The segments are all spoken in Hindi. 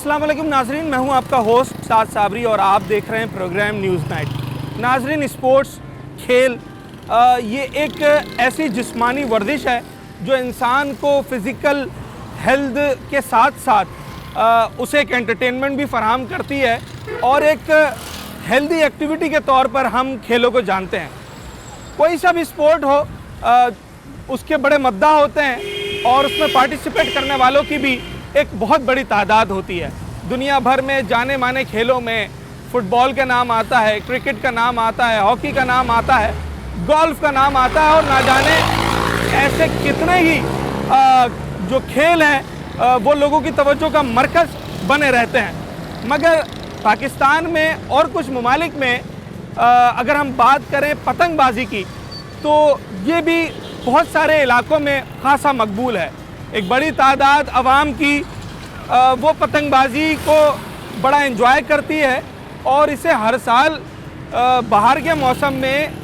अस्सलाम वालेकुम नाजरीन, मैं हूं आपका होस्ट साद साबरी और आप देख रहे हैं प्रोग्राम न्यूज़ नाइट। नाजरीन, स्पोर्ट्स खेल ये एक ऐसी जिस्मानी वर्जिश है जो इंसान को फ़िज़िकल हेल्थ के साथ साथ उसे एक एंटरटेनमेंट भी फराहम करती है और एक हेल्दी एक्टिविटी के तौर पर हम खेलों को जानते हैं। कोई सा भी स्पोर्ट हो उसके बड़े मद्दा होते हैं और उसमें पार्टिसिपेट करने वालों की भी एक बहुत बड़ी तादाद होती है। दुनिया भर में जाने माने खेलों में फुटबॉल का नाम आता है, क्रिकेट का नाम आता है, हॉकी का नाम आता है, गोल्फ का नाम आता है और ना जाने ऐसे कितने ही जो खेल हैं वो लोगों की तवज्जो का मरकज़ बने रहते हैं। मगर पाकिस्तान में और कुछ ममालिक में अगर हम बात करें पतंगबाजी की तो ये भी बहुत सारे इलाकों में खासा मकबूल है। एक बड़ी तादाद आवाम की वो पतंगबाजी को बड़ा एंजॉय करती है और इसे हर साल बाहर के मौसम में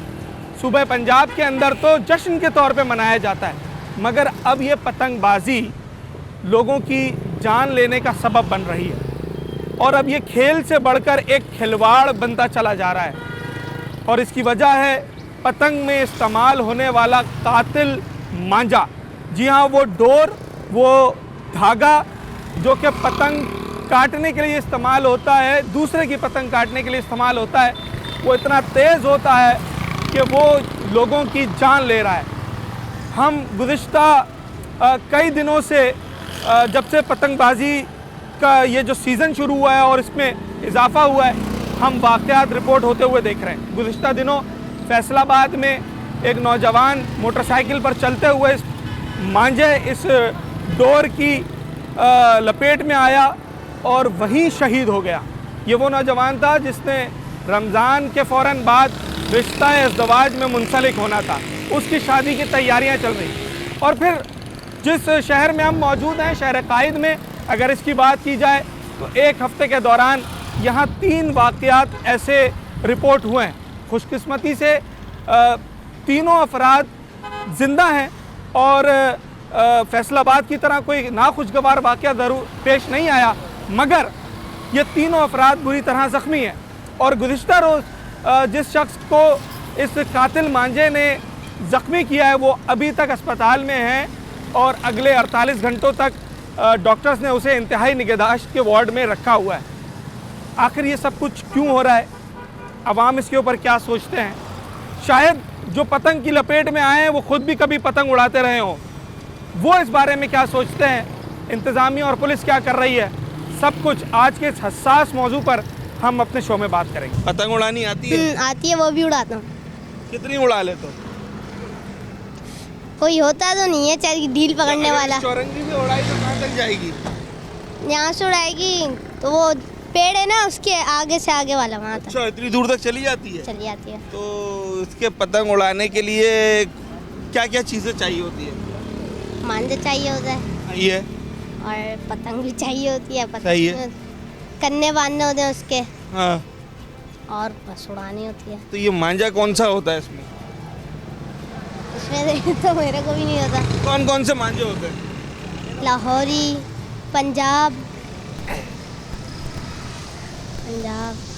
सूबे पंजाब के अंदर तो जश्न के तौर पे मनाया जाता है। मगर अब ये पतंगबाजी लोगों की जान लेने का सबब बन रही है और अब ये खेल से बढ़कर एक खिलवाड़ बनता चला जा रहा है और इसकी वजह है पतंग में इस्तेमाल होने वाला कातिल मांझा। जी हाँ, वो डोर, वो धागा जो कि पतंग काटने के लिए इस्तेमाल होता है, दूसरे की पतंग काटने के लिए इस्तेमाल होता है, वो इतना तेज़ होता है कि वो लोगों की जान ले रहा है। हम गुज़िश्ता कई दिनों से जब से पतंगबाजी का ये जो सीज़न शुरू हुआ है और इसमें इजाफ़ा हुआ है, हम वाक़यात रिपोर्ट होते हुए देख रहे हैं। गुज़िश्ता दिनों फैसलाबाद में एक नौजवान मोटरसाइकिल पर चलते हुए इस मांझे, इस डोर की लपेट में आया और वहीं शहीद हो गया। ये वो नौजवान था जिसने रमज़ान के फ़ौरन बाद रिश्ता इज़्दवाज में मुंसलिक होना था, उसकी शादी की तैयारियां चल रही। और फिर जिस शहर में हम मौजूद हैं, शहर कायद में, अगर इसकी बात की जाए तो एक हफ़्ते के दौरान यहाँ 3 वाक़यात ऐसे रिपोर्ट हुए हैं। खुशकिस्मती से तीनों अफराद ज़िंदा हैं और फैसलाबाद की तरह कोई नाखुशगवार वाक़या ज़रूर पेश नहीं आया, मगर ये तीनों अफराद बुरी तरह ज़ख्मी हैं। और गुज़िश्ता रोज़ जिस शख्स को इस कातिल मांझे ने ज़ख्मी किया है वो अभी तक अस्पताल में है और अगले 48 घंटों तक डॉक्टर्स ने उसे इंतहाई निगहदाश्त के वार्ड में रखा हुआ है। आखिर ये सब कुछ क्यों हो रहा है? अवाम इसके ऊपर क्या सोचते हैं? शायद जो पतंग की लपेट में आए हैं वो ख़ुद भी कभी पतंग उड़ाते रहे हों, वो इस बारे में क्या सोचते हैं? इंतज़ामिया और पुलिस क्या कर रही है? सब कुछ आज के इस हसास मौजू पर हम अपने शो में बात करेंगे। पतंग उड़ानी आती है? आती है, वो भी उड़ाता हूँ। कितनी उड़ा लेते हो? कोई होता तो नहीं है चाहे डील पकड़ने वाला। चौरंगी भी उड़ाई तो कहाँ तक जाएगी? यहाँ से उड़ाएगी तो वो पेड़ है ना, उसके आगे से आगे वाला वहाँ तक। अच्छा, इतनी दूर तक चली जाती है? चली जाती है। तो इसके पतंग उड़ाने के लिए क्या क्या चीज़ें चाहिए होती है? मांझा चाहिए होता है ये और पतंग भी चाहिए होती है। सही है। कन्ने बांधने होते हैं उसके, हाँ, और बस उड़ानी होती है। तो ये मांझा कौन सा होता है इसमें? इसमें तो मेरे को भी नहीं होता। कौन कौन से मांझे होते हैं? लाहौरी, पंजाब।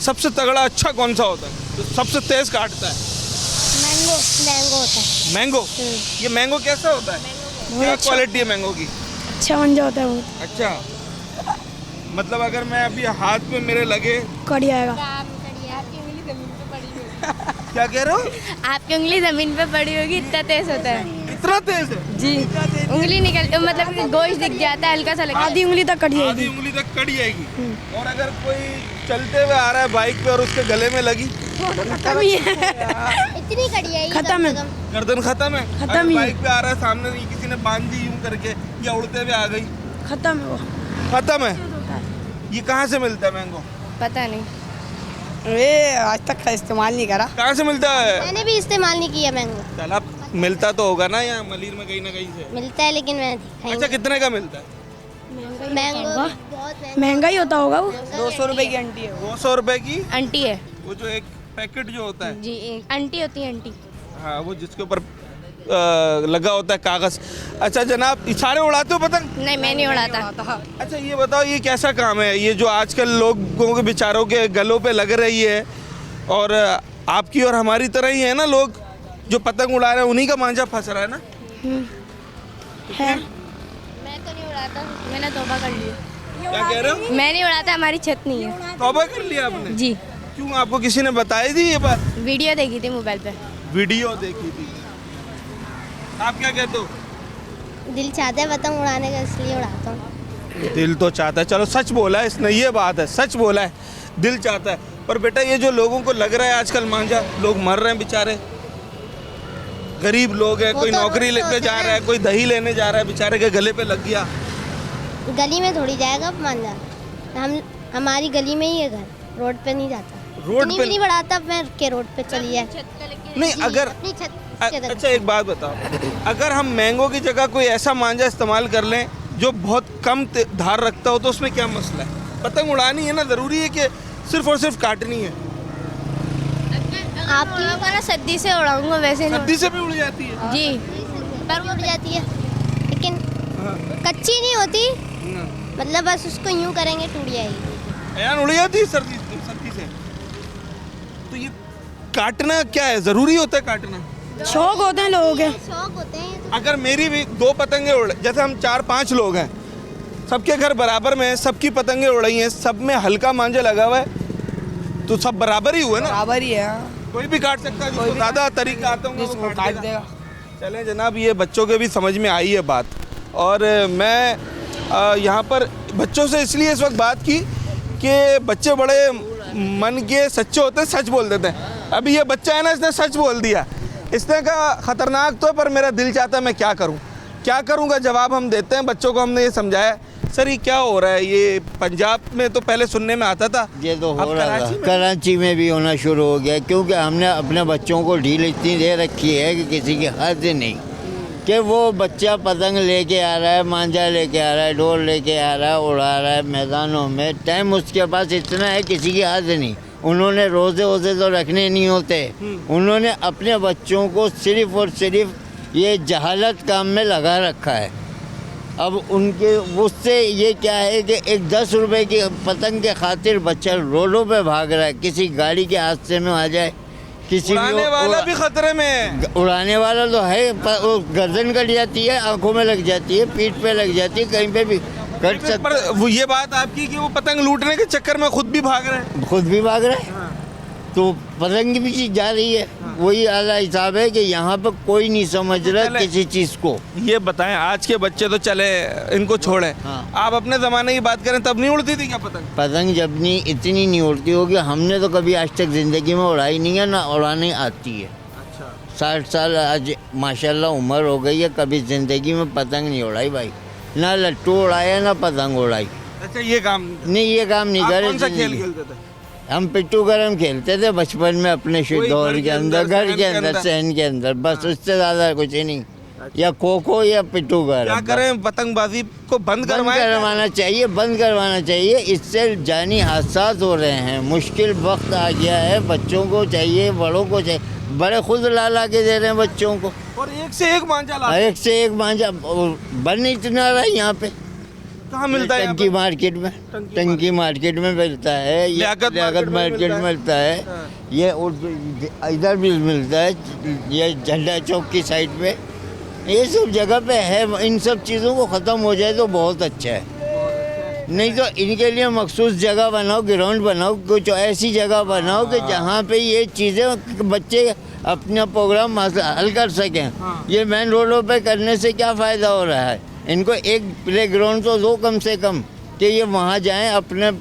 सबसे तगड़ा अच्छा कौन सा होता है जो सबसे तेज काटता है? मैंगो। मैंगो होता है। मैंगो? ये मैंगो कैसा होता है? क्या क्वालिटी है मैंगो की? अच्छा मंजा होता है बहुत। अच्छा, मतलब अगर मैं अभी हाथ में मेरे लगे कट जाएगा। क्या कह रहे हो? आपकी उंगली जमीन पे पड़ी होगी, इतना तेज होता है। इतना तेज है? जी, उंगली निकल मतलब गोश्त दिख जाता है, हल्का सा लगता है। आधी उंगली तक कट आधी जाएगी। उंगली तक कट जाएगी। और अगर कोई चलते हुए आ रहा है बाइक पे और उसके गले में लगी? खत्म ही है। इतनी कड़ी है, खत्म है। गर्दन खत्म है। खत्म अगर ही। बाइक पे आ रहा है, सामने नहीं किसी ने बांध दी यूं करके या उड़ते हुए आ गई, खत्म है वो। खत्म है। ये कहाँ से मिलता है मैंगो? पता नहीं, ये आज तक इस्तेमाल नहीं करा। कहाँ से मिलता है? मैंने भी इस्तेमाल नहीं किया मैंगो। चला, मिलता तो होगा ना यहाँ मलीर में कहीं ना कहीं से। मिलता है लेकिन मैंने अच्छा, कितने का मिलता है? मैंगो बहुत महंगा ही होता होगा वो। 200 रुपए की आंटी है। 200 रुपए की? आंटी है वो जो एक पैकेट जो होता है? जी, एक आंटी होती है, आंटी। हाँ, वो जिसके ऊपर लगा होता है कागज़। अच्छा जनाब, ये सारे उड़ाते हो पतंग? नहीं, मैं नहीं उड़ाता। अच्छा ये बताओ, ये कैसा काम है ये जो आजकल लोगों के बेचारों के गलों पे लग रही है, और आपकी और हमारी तरह ही है ना, लोग जो पतंग उड़ा रहे हैं उन्हीं का मांझा फंस रहा है ना? है। मैं तो नहीं उड़ाता, मैंने तौबा कर लिया। क्या कह रहे हो? मैं नहीं उड़ाता, हमारी छत नहीं है। तौबा कर लिया आपने? जी, क्यों, आपको किसी ने बताई थी ये बात? वीडियो देखी थी मोबाइल पे। वीडियो देखी थी। आप क्या कहते हो? दिल चाहता है पतंग उड़ाने का, इसलिए उड़ाता हूँ। दिल तो चाहता है, चलो सच बोला है इसने, ये बात है, सच बोला है, दिल चाहता है। पर बेटा ये जो लोगों को लग रहा है आजकल मांझा, लोग मर रहे हैं बेचारे, गरीब लोग हैं, वो कोई तो नौकरी रोड पे लेके होता जा है। रहा है, कोई दही लेने जा रहा है, बेचारे के गले पे लग गया। गली में थोड़ी जाएगा मांझा, हमारी गली में ही है घर, रोड पे नहीं जाता। रोड इतनी पे भी नहीं बढ़ाता मैं के रोड पे चली जाए। नहीं, जी, अगर अपनी छत के तरफ। अच्छा एक बात बताओ, अगर हम मैंगो की जगह कोई ऐसा मांझा इस्तेमाल कर लें जो बहुत कम धार रखता हो, तो उसमें क्या मसला है? पतंग उड़ानी है ना, ज़रूरी है कि सिर्फ और सिर्फ काटनी है? आपकी भी मैं सद्दी से उड़ाऊंगा, वैसे नहीं। सर्दी से भी उड़ जाती है। जी, पर वो उड़ जाती है, लेकिन कच्ची नहीं होती, मतलब बस उसको यूं करेंगे टूट जाएगी। यार उड़ जाती है सर्दी से। तो ये काटना क्या है, ज़रूरी होता है काटना? शौक होते हैं लोगों के। शौक होते हैं ये तो। अगर मेरी भी 2 पतंगे उड़, जैसे हम 4-5 लोग हैं, सबके घर बराबर में है, सबकी पतंगे उड़ाई हैं, सब में हल्का मांझा लगा हुआ है, तो सब बराबर ही हुए ना? बराबर ही है। कोई भी काट सकता है, जिसको ज़्यादा तरीका आता होगा वो जिसको काट काट देगा। देगा। चलें जनाब, ये बच्चों के भी समझ में आई है बात, और मैं यहाँ पर बच्चों से इसलिए इस वक्त बात की कि बच्चे बड़े मन के सच्चे होते हैं, सच बोल देते हैं। अभी ये बच्चा है ना, इसने सच बोल दिया, इसने कहा ख़तरनाक तो है पर मेरा दिल चाहता है, मैं क्या करूँ, क्या करूँगा, जवाब हम देते हैं बच्चों को। हमने ये समझाया, सर ये क्या हो रहा है, ये पंजाब में तो पहले सुनने में आता था, ये तो अब हो रहा कराची था, में? कराची में भी होना शुरू हो गया, क्योंकि हमने अपने बच्चों को ढील इतनी दे रखी है कि किसी की हद नहीं, कि वो बच्चा पतंग लेके आ रहा है, मांझा लेके आ रहा है, ढोल लेके आ रहा है, उड़ा रहा है मैदानों में, टाइम उसके पास इतना है किसी की हद नहीं। उन्होंने रोज़े वोज़े तो रखने नहीं होते, उन्होंने अपने बच्चों को सिर्फ़ और सिर्फ ये जहालत काम में लगा रखा है। अब उनके उससे ये क्या है कि एक 10 रुपए की पतंग के खातिर बच्चा रोडों पे भाग रहा है, किसी गाड़ी के हादसे में आ जाए, किसी उड़ाने वाला भी खतरे में है। उड़ाने वाला तो है, वो गर्दन कट जाती है, आंखों में लग जाती है, पीठ पे लग जाती है, कहीं पे भी कट सकता पर वो ये बात आपकी कि वो पतंग लूटने के चक्कर में खुद भी भाग रहे हैं। है, खुद भी भाग रहा है, तो पतंग भी चीज जा रही है। वही आला हिसाब है कि यहाँ पे कोई नहीं समझ रहा चले। किसी चीज़ को। ये बताएं, आज के बच्चे तो चले, इनको छोड़ें, हाँ। आप अपने ज़माने की बात करें, तब नहीं उड़ती थी क्या पतंग? पतंग जब नहीं इतनी नहीं उड़ती होगी, हमने तो कभी आज तक ज़िंदगी में उड़ाई नहीं है, ना उड़ाने आती है। अच्छा, 60 साल आज माशाल्लाह उम्र हो गई है, कभी ज़िंदगी में पतंग नहीं उड़ाई भाई, ना लट्टू उड़ाया ना पतंग उड़ाई। अच्छा ये काम नहीं, ये काम नहीं आप करे कौन सा खेल जिंदगी। खेलते थे? हम पिट्टू गरम खेलते थे बचपन में अपने वही दौर घर के के अंदर, अंदर, घर सहन के के अंदर, अंदर। सहन के अंदर, बस उससे ज़्यादा कुछ ही नहीं। या खो खो या पिट्टू क्या गरम। करें, पतंगबाजी को बंद बंद करवाएं? करवाना चाहिए, बंद करवाना चाहिए, इससे जानी हादसात हो रहे हैं, मुश्किल वक्त आ गया है, बच्चों को चाहिए, बड़ों को चाहिए, बड़े खुद ला ला के दे रहे हैं बच्चों को, और एक से एक मांझा ला, एक से एक मांझा बन इतना रहा है यहाँ पे। कहाँ मिलता है? टंकी मार्केट में, टंकी मार्केट में मिलता है, ये लियाकत लियाकत मार्केट में मिलता है, हाँ। ये इधर भी मिलता है, ये झंडा चौक की साइड पे, ये सब जगह पे है। इन सब चीज़ों को ख़त्म हो जाए तो बहुत अच्छा है, नहीं तो इनके लिए मखसूस जगह बनाओ, ग्राउंड बनाओ, कुछ ऐसी जगह बनाओ कि जहाँ पे ये चीज़ें बच्चे अपना प्रोग्राम हल कर सकें। ये मेन रोडों पे करने से क्या फ़ायदा हो रहा है? इनको एक प्ले ग्राउंड तो दो कम से कम, कि ये वहाँ जाएं, अपने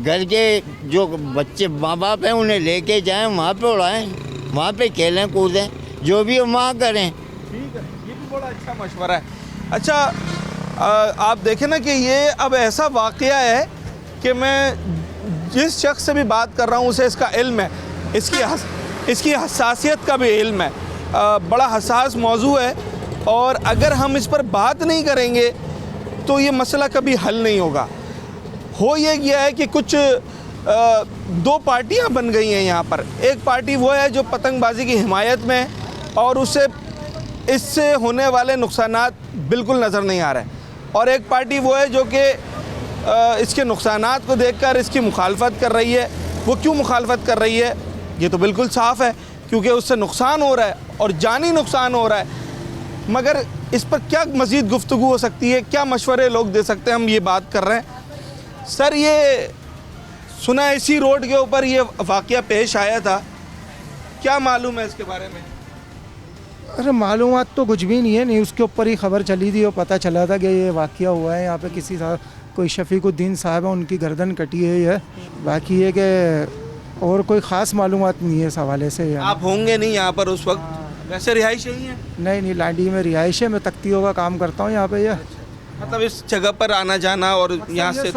घर के जो बच्चे माँ बाप हैं उन्हें लेके जाएं, वहाँ पे उड़ाएं, वहाँ पे खेलें कूदें, जो भी हो वहाँ करें। ठीक है, ये भी बड़ा अच्छा मशवरा है। अच्छा आप देखें ना कि ये अब ऐसा वाक़या है कि मैं जिस शख्स से भी बात कर रहा हूँ उसे इसका इल्म है, इसकी हसासियत का भी इल्म है। बड़ा हसास मौजू है, और अगर हम इस पर बात नहीं करेंगे तो ये मसला कभी हल नहीं होगा। हो ये गया है कि कुछ 2 पार्टियां बन गई हैं यहाँ पर। एक पार्टी वो है जो पतंगबाजी की हिमायत में है और उसे इससे होने वाले नुकसानात बिल्कुल नज़र नहीं आ रहे हैं। और एक पार्टी वो है जो कि इसके नुकसानात को देखकर इसकी मुखालफत कर रही है। वो क्यों मुखालफत कर रही है ये तो बिल्कुल साफ़ है, क्योंकि उससे नुकसान हो रहा है और जानी नुकसान हो रहा है। मगर इस पर क्या मज़ीद गुफ्तगू हो सकती है, क्या मशवरे लोग दे सकते हैं, हम ये बात कर रहे हैं। सर ये सुना इसी रोड के ऊपर ये वाक़या पेश आया था, क्या मालूम है इसके बारे में? अरे मालूमात तो कुछ भी नहीं है, न्यूज़ के ऊपर ही खबर चली थी और पता चला था कि ये वाक़या हुआ है यहाँ पे, किसी कोई शफीकुद्दीन साहब है उनकी गर्दन कटी है ये। बाकी ये कि और कोई ख़ास मालूमात नहीं है इस हवाले से। आप होंगे नहीं यहाँ पर उस वक्त, वैसे रिहाइश यही है? नहीं, लाडी में रिहाइश है, मैं तख्तियों का काम करता हूँ यहाँ पे। ये मतलब इस जगह पर आना जाना और यहाँ से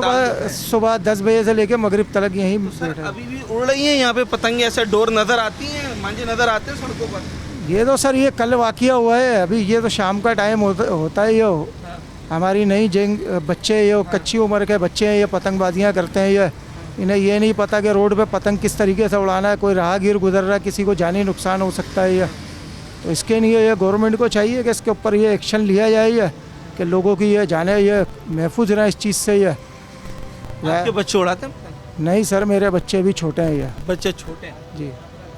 सुबह 10 बजे से लेके मगरिब तक यहीं बैठे। अभी भी उड़ रही हैं यहाँ पे पतंगे, ऐसे डोर नज़र आती हैं, मांझे नज़र आते हैं सड़कों पर? ये तो सर ये कल वाक़या हुआ है, अभी ये तो शाम का टाइम होता है। ये हमारी नई बच्चे, ये कच्ची उम्र के बच्चे हैं, ये पतंगबाजियाँ करते हैं। ये इन्हें ये नहीं पता कि रोड पे पतंग किस तरीके से उड़ाना है, कोई राहगीर गुजर रहा है, किसी को जानी नुकसान हो सकता है। ये तो इसके लिए ये गवर्नमेंट को चाहिए कि इसके ऊपर ये एक्शन लिया जाए, ये कि लोगों की ये जाने ये महफूज रहें इस चीज़ से। ये आपके बच्चे उड़ाते हैं? नहीं सर, मेरे बच्चे भी छोटे हैं। ये बच्चे छोटे हैं जी।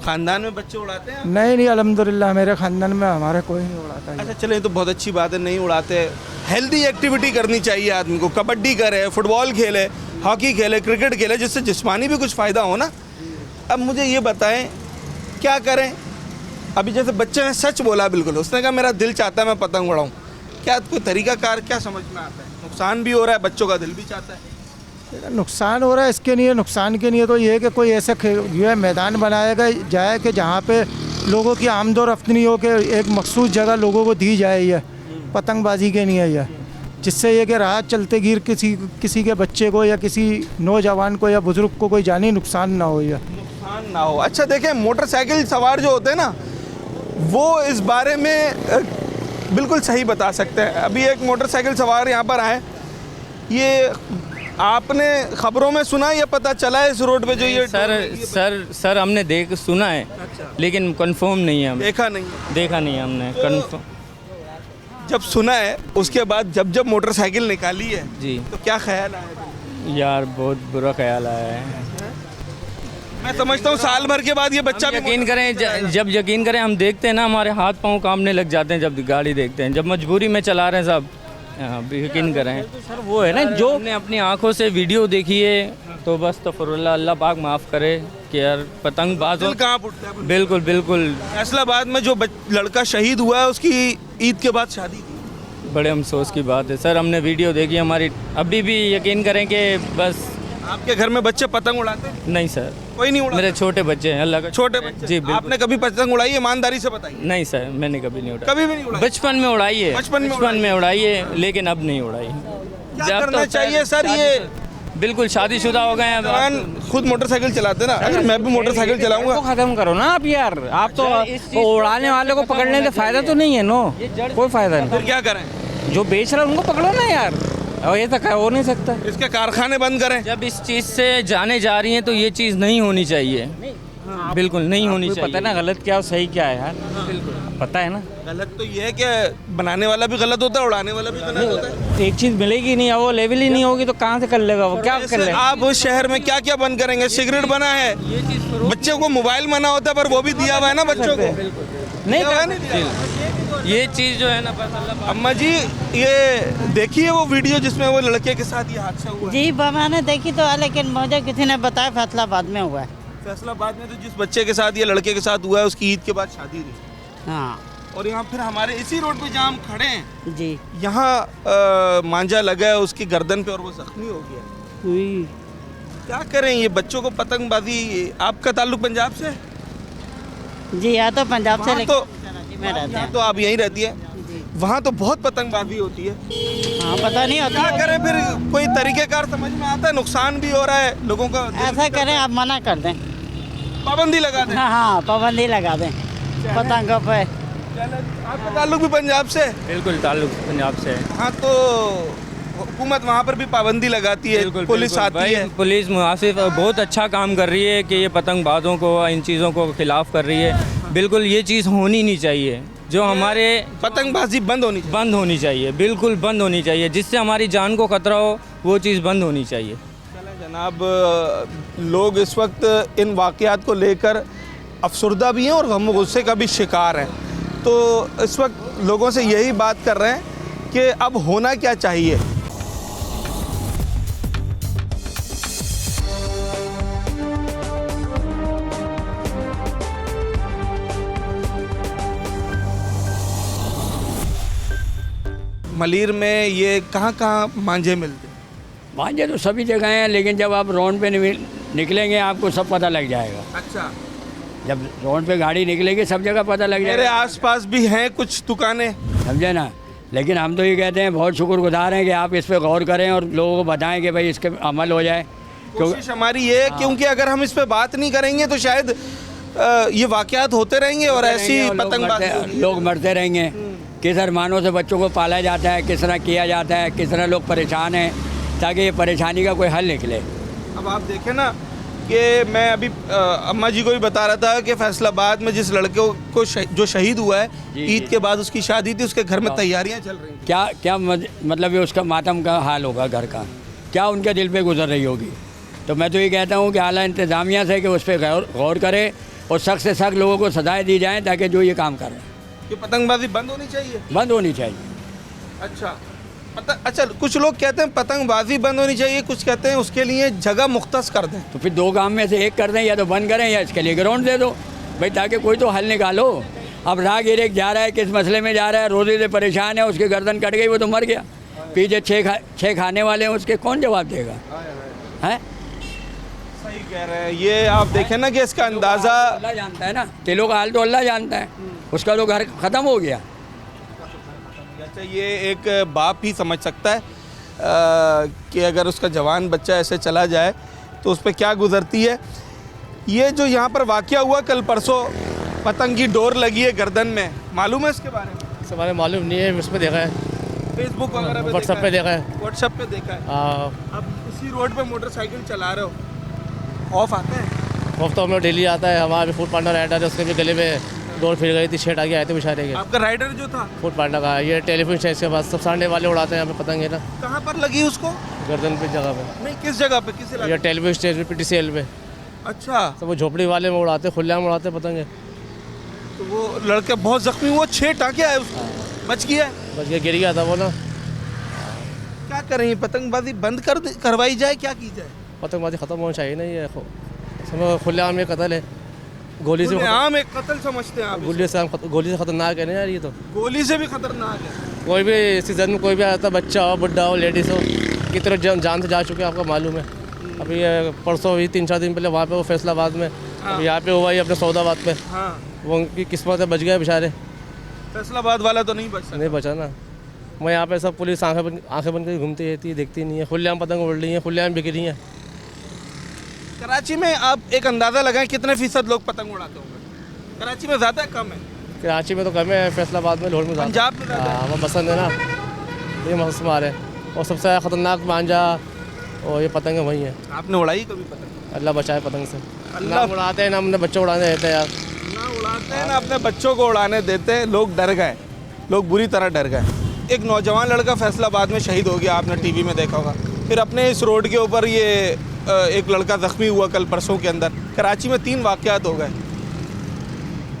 खानदान में बच्चे उड़ाते हैं? नहीं, अल्हम्दुलिल्लाह मेरे ख़ानदान में हमारे कोई नहीं उड़ाता। अच्छा चले, तो बहुत अच्छी बात है, नहीं उड़ाते। हेल्दी एक्टिविटी करनी चाहिए आदमी को, कबड्डी करे, फुटबॉल खेले, हॉकी खेले, क्रिकेट खेले, जिससे जिस्मानी भी कुछ फ़ायदा हो ना। अब मुझे ये बताएं क्या करें? अभी जैसे बच्चे ने सच बोला बिल्कुल, उसने कहा मेरा दिल चाहता है मैं पतंग उड़ाऊँ, क्या कोई तरीक़ाकार क्या समझ में आता है? नुकसान भी हो रहा है, बच्चों का दिल भी चाहता है। नुकसान हो रहा है, इसके लिए नुकसान के लिए तो ये है कि कोई ऐसा जो है मैदान बनाया जाए कि जहाँ पे लोगों की आमदोरफ्तनी हो, के एक मखसूस जगह लोगों को दी जाए ये पतंगबाजी के लिए, ये जिससे ये कि रात चलते गिर किसी के बच्चे को या किसी नौजवान को या बुज़ुर्ग को कोई जानी नुकसान ना हो, नुकसान ना हो। अच्छा देखें, मोटरसाइकिल सवार जो होते हैं ना, वो इस बारे में बिल्कुल सही बता सकते हैं। अभी एक मोटरसाइकिल सवार यहाँ पर आए, ये आपने खबरों में सुना या पता चला है इस रोड पे जो ये? सर हमने सुना है। अच्छा। लेकिन कंफर्म नहीं है, देखा नहीं है हमने कंफर्म। जब सुना है उसके बाद जब मोटरसाइकिल निकाली है जी, तो क्या ख्याल आया? यार बहुत बुरा ख्याल आया है। मैं समझता हूँ साल भर के बाद ये बच्चा भी यकीन करें, जब यकीन करें हम देखते हैं ना, हमारे हाथ पाँव कांपने लग जाते हैं जब गाड़ी देखते हैं, जब मजबूरी में चला रहे हैं साहब। यकीन करें तो सर वो है ना, जो हमने अपनी आंखों से वीडियो देखी है, तो बस तफरुल्लाह, अल्लाह पाक माफ़ करे कि यार पतंगबाजों कहाँ उठता है। बिल्कुल फैसलाबाद में जो लड़का शहीद हुआ है, उसकी ईद के बाद शादी थी। बड़े अफसोस की बात है सर, हमने वीडियो देखी हमारी। अभी भी यकीन करें कि बस। आपके घर में बच्चे पतंग उड़ाते हैं? नहीं सर, कोई नहीं उड़ाता? मेरे छोटे बच्चे हैं, अल्लाह का छोटे बच्चे। जी बिल्कुल। आपने कभी पतंग उड़ाई है? ईमानदारी से बताइए। नहीं सर, मैंने कभी नहीं उड़ाई। कभी भी नहीं उड़ाई? बचपन में उड़ाई है, बचपन में उड़ाई है, लेकिन अब नहीं उड़ाई। क्या करना चाहिए सर? ये बिल्कुल शादीशुदा हो गए हैं अब। खुद मोटरसाइकिल चलाते ना, अगर मैं भी मोटरसाइकिल चलाऊंगा। तो खत्म करो ना आप यार, आप तो उड़ाने वाले को पकड़ने से फायदा तो नहीं है, नो कोई फायदा नहीं। फिर क्या करें? जो बेच रहा है उनको पकड़ो ना यार, और ये तो हो नहीं सकता। इसके कारखाने बंद करें। जब इस चीज़ से जाने जा रही हैं तो ये चीज़ नहीं होनी चाहिए, बिल्कुल नहीं होनी चाहिए। पता है ना गलत क्या और सही क्या है यार, बिल्कुल पता है ना। गलत तो ये है कि बनाने वाला भी गलत होता है, उड़ाने वाला भी गलत होता है। एक चीज़ मिलेगी नहीं, वो लेवल ही नहीं होगी तो कहाँ से कर लेगा वो, क्या कर लेगा? आप उस शहर में क्या क्या बंद करेंगे? सिगरेट बना है, बच्चे को मोबाइल मना होता है, पर वो भी दिया हुआ है ना बच्चों को। नहीं, ये चीज़ जो है ना, बस अम्मा जी ये देखिए वो वीडियो जिसमें वो लड़के के साथ ये हादसा हुआ है। जी मैंने देखी तो है, लेकिन मुझे किसी ने बताया फैसलाबाद में हुआ है। फैसलाबाद में तो जिस बच्चे के साथ ये लड़के के साथ हुआ है, उसकी ईद के बाद शादी थी। हाँ। और यहाँ फिर हमारे इसी रोड पे जहाँ हम खड़े हैं जी, यहाँ मांझा लगा है उसकी गर्दन पे और वो जख्मी हो गया। क्या करें? ये बच्चों को पतंगबाजी। आपका ताल्लुक पंजाब से? जी यहाँ तो पंजाब से, तो में रहते हैं। तो आप यहीं रहती है? वहाँ तो बहुत पतंगबाजी होती है। हाँ पता नहीं होता। क्या करें फिर? कोई तरीकेकार समझ में आता है? नुकसान भी हो रहा है लोगों का। ऐसा करें आप मना कर दें, पाबंदी लगा दें। हाँ पाबंदी लगा दें पतंगों पे। आपका ताल्लुक भी पंजाब से? बिल्कुल ताल्लुक पंजाब से है। हाँ तो हुकूमत वहाँ पर भी पाबंदी लगाती है, पुलिस आती है। पुलिस मुहासिब बहुत अच्छा काम कर रही है कि ये पतंगबाजों को, इन चीज़ों को खिलाफ कर रही है। बिल्कुल ये चीज़ होनी नहीं चाहिए, जो हमारे पतंगबाजी बंद होनी चाहिए। बिल्कुल बंद होनी चाहिए, जिससे हमारी जान को खतरा हो वो चीज़ बंद होनी चाहिए। चलें जनाब, लोग इस वक्त इन वाक़यात को लेकर अफसरदा भी हैं और गम गुस्से का भी शिकार हैं। तो इस वक्त लोगों से यही बात कर रहे हैं कि अब होना क्या चाहिए। मलीर में ये कहाँ मांझे मिलते हैं? मांझे तो सभी जगह हैं, लेकिन जब आप रोड पे निकलेंगे आपको सब पता लग जाएगा। अच्छा, जब रोड पे गाड़ी निकलेगी सब जगह पता लग जाएगा। मेरे आसपास भी हैं कुछ दुकानें, समझे ना। लेकिन हम तो ये कहते हैं, बहुत शुक्रगुजार हैं कि आप इस पे गौर करें और लोगों को बताएं कि भाई इसके अमल हो जाए। कोशिश हमारी ये है, क्योंकि अगर हम इस पे बात नहीं करेंगे तो शायद ये वाक़यात होते रहेंगे और ऐसी पतंगबाजी लोग मरते रहेंगे। किस अरमानों से बच्चों को पाला जाता है, किस तरह किया जाता है, किस तरह लोग परेशान हैं, ताकि ये परेशानी का कोई हल निकले। अब आप देखें ना कि मैं अभी अम्मा जी को भी बता रहा था कि फैसलाबाद में जिस लड़के को जो शहीद हुआ है, ईद के बाद उसकी शादी थी, उसके घर में तैयारियां चल रही हैं। क्या मतलब ये उसका मातम का हाल होगा घर का, क्या उनके दिल पे गुजर रही होगी। तो मैं तो ये कहता हूँ कि आला इंतज़ामिया से कि उस पर गौर करे और सख्त से सख्त लोगों को सजाएँ दी जाएँ, ताकि जो ये काम कर रहे हैं। कि पतंगबाजी बंद होनी चाहिए? बंद होनी चाहिए। अच्छा, कुछ लोग कहते हैं पतंगबाजी बंद होनी चाहिए, कुछ कहते हैं उसके लिए जगह मुख्तस कर दें। तो फिर दो काम में से एक कर दें, या तो बंद करें या इसके लिए ग्राउंड दे दो भाई, ताकि कोई तो हल निकालो। अब राहगीर एक जा रहा है, किस मसले में जा रहा है, रोज़ी से परेशान है, उसकी गर्दन कट गई, वो तो मर गया। पीछे छः खाने वाले हैं, उसके कौन जवाब देगा? हैं, सही कह रहे हैं। ये आप देखें ना कि इसका अंदाज़ा अल्लाह जानता है ना, दिलों का हाल तो अल्लाह जानता है। उसका तो घर ख़त्म हो गया। अच्छा, ये एक बाप ही समझ सकता है कि अगर उसका जवान बच्चा ऐसे चला जाए तो उस पर क्या गुजरती है। ये जो यहाँ पर वाक़या हुआ कल परसों, पतंग की डोर लगी है गर्दन में, मालूम है इसके बारे में? इसके बारे में मालूम नहीं है, उस पर देखा है, फेसबुक वगैरह पे, व्हाट्सएप पे देखा है। व्हाट्सएप पे देखा है। अब इसी रोड पे मोटरसाइकिल चला रहे हो, खौफ आता है? खौफ तो हमें डेली आता है। हमारा भी फूड पांडा राइडर है, उसके भी गले में डोर फिर गई थी, छेट आगे आए थे बेचारे के। आपका राइडर जो था फूड पांडा का, ये टेलीफोन स्टेशन के पास सब सांडे वाले उड़ाते हैं यहाँ पे पतंग है ना। कहाँ पर लगी उसको? गर्दन पे जगह पे। नहीं, किस जगह पे? किस इलाके? ये टेलीफोन स्टेशन पे, PTCL पे। अच्छा, तो वो झोपड़ी वाले में उड़ाते, खुलेआम उड़ाते पतंगे। तो वो लड़का बहुत जख्मी हुआ, 6 टाँके आए उसको, बच गया? बच गया, गिर गया था वो ना। क्या करें, पतंगबाजी बंद करवाई जाए, क्या की जाए? पतंगबाजी ख़त्म होना चाहिए ना। ये खुलेआम ये कत्ल है, गोली से आम एक कत्ल समझते हैं आप? गोली से खतरनाक है ना यार, ये तो गोली से भी खतरनाक है। कोई भी सीजन में कोई भी आता, बच्चा हो, बुढ़ा हो, लेडीज़ हो, कितने जान से जा चुके हैं, आपको मालूम है। अभी परसों हुई 3-4 दिन पहले वहाँ पे, वो फैसलाबाद में। अब यहाँ पे हुआ ही अपने सौदाबाद पे। वो उनकी किस्मत है, बच गए बेचारे। फैसलाबाद वाला तो नहीं बचा? नहीं बचा ना। मैं यहाँ पे सब पुलिस आंखें बन कर घूमती रहती है, देखती नहीं है। खुलेआम पतंग उड़ रही हैं, खुलेआम बिक रही हैं। कराची में आप एक अंदाज़ा लगाएं कितने फ़ीसद लोग पतंग उड़ाते होंगे? कराची में ज़्यादा है, कम है? कराची में तो कम है, फैसलाबाद में, लाहौर में, पंजाब में ज़्यादा है। वो पसंद है ना, ये मस्त मार है। और सबसे ज़्यादा ख़तरनाक मांझा और ये पतंग वही है। आपने उड़ाई कभी पतंग? अल्लाह बचाए पतंग से। अल्लाह उड़ाते हैं ना, अपने बच्चों उड़ाने देते हैं यार। ना उड़ाते हैं ना अपने बच्चों को उड़ाने देते हैं। लोग डर गए, लोग बुरी तरह डर गए। एक नौजवान लड़का फैसलाबाद में शहीद हो गया, आपने टीवी में देखा होगा। फिर अपने इस रोड के ऊपर ये एक लड़का ज़ख्मी हुआ कल परसों के अंदर। कराची में 3 वाक़यात हो गए।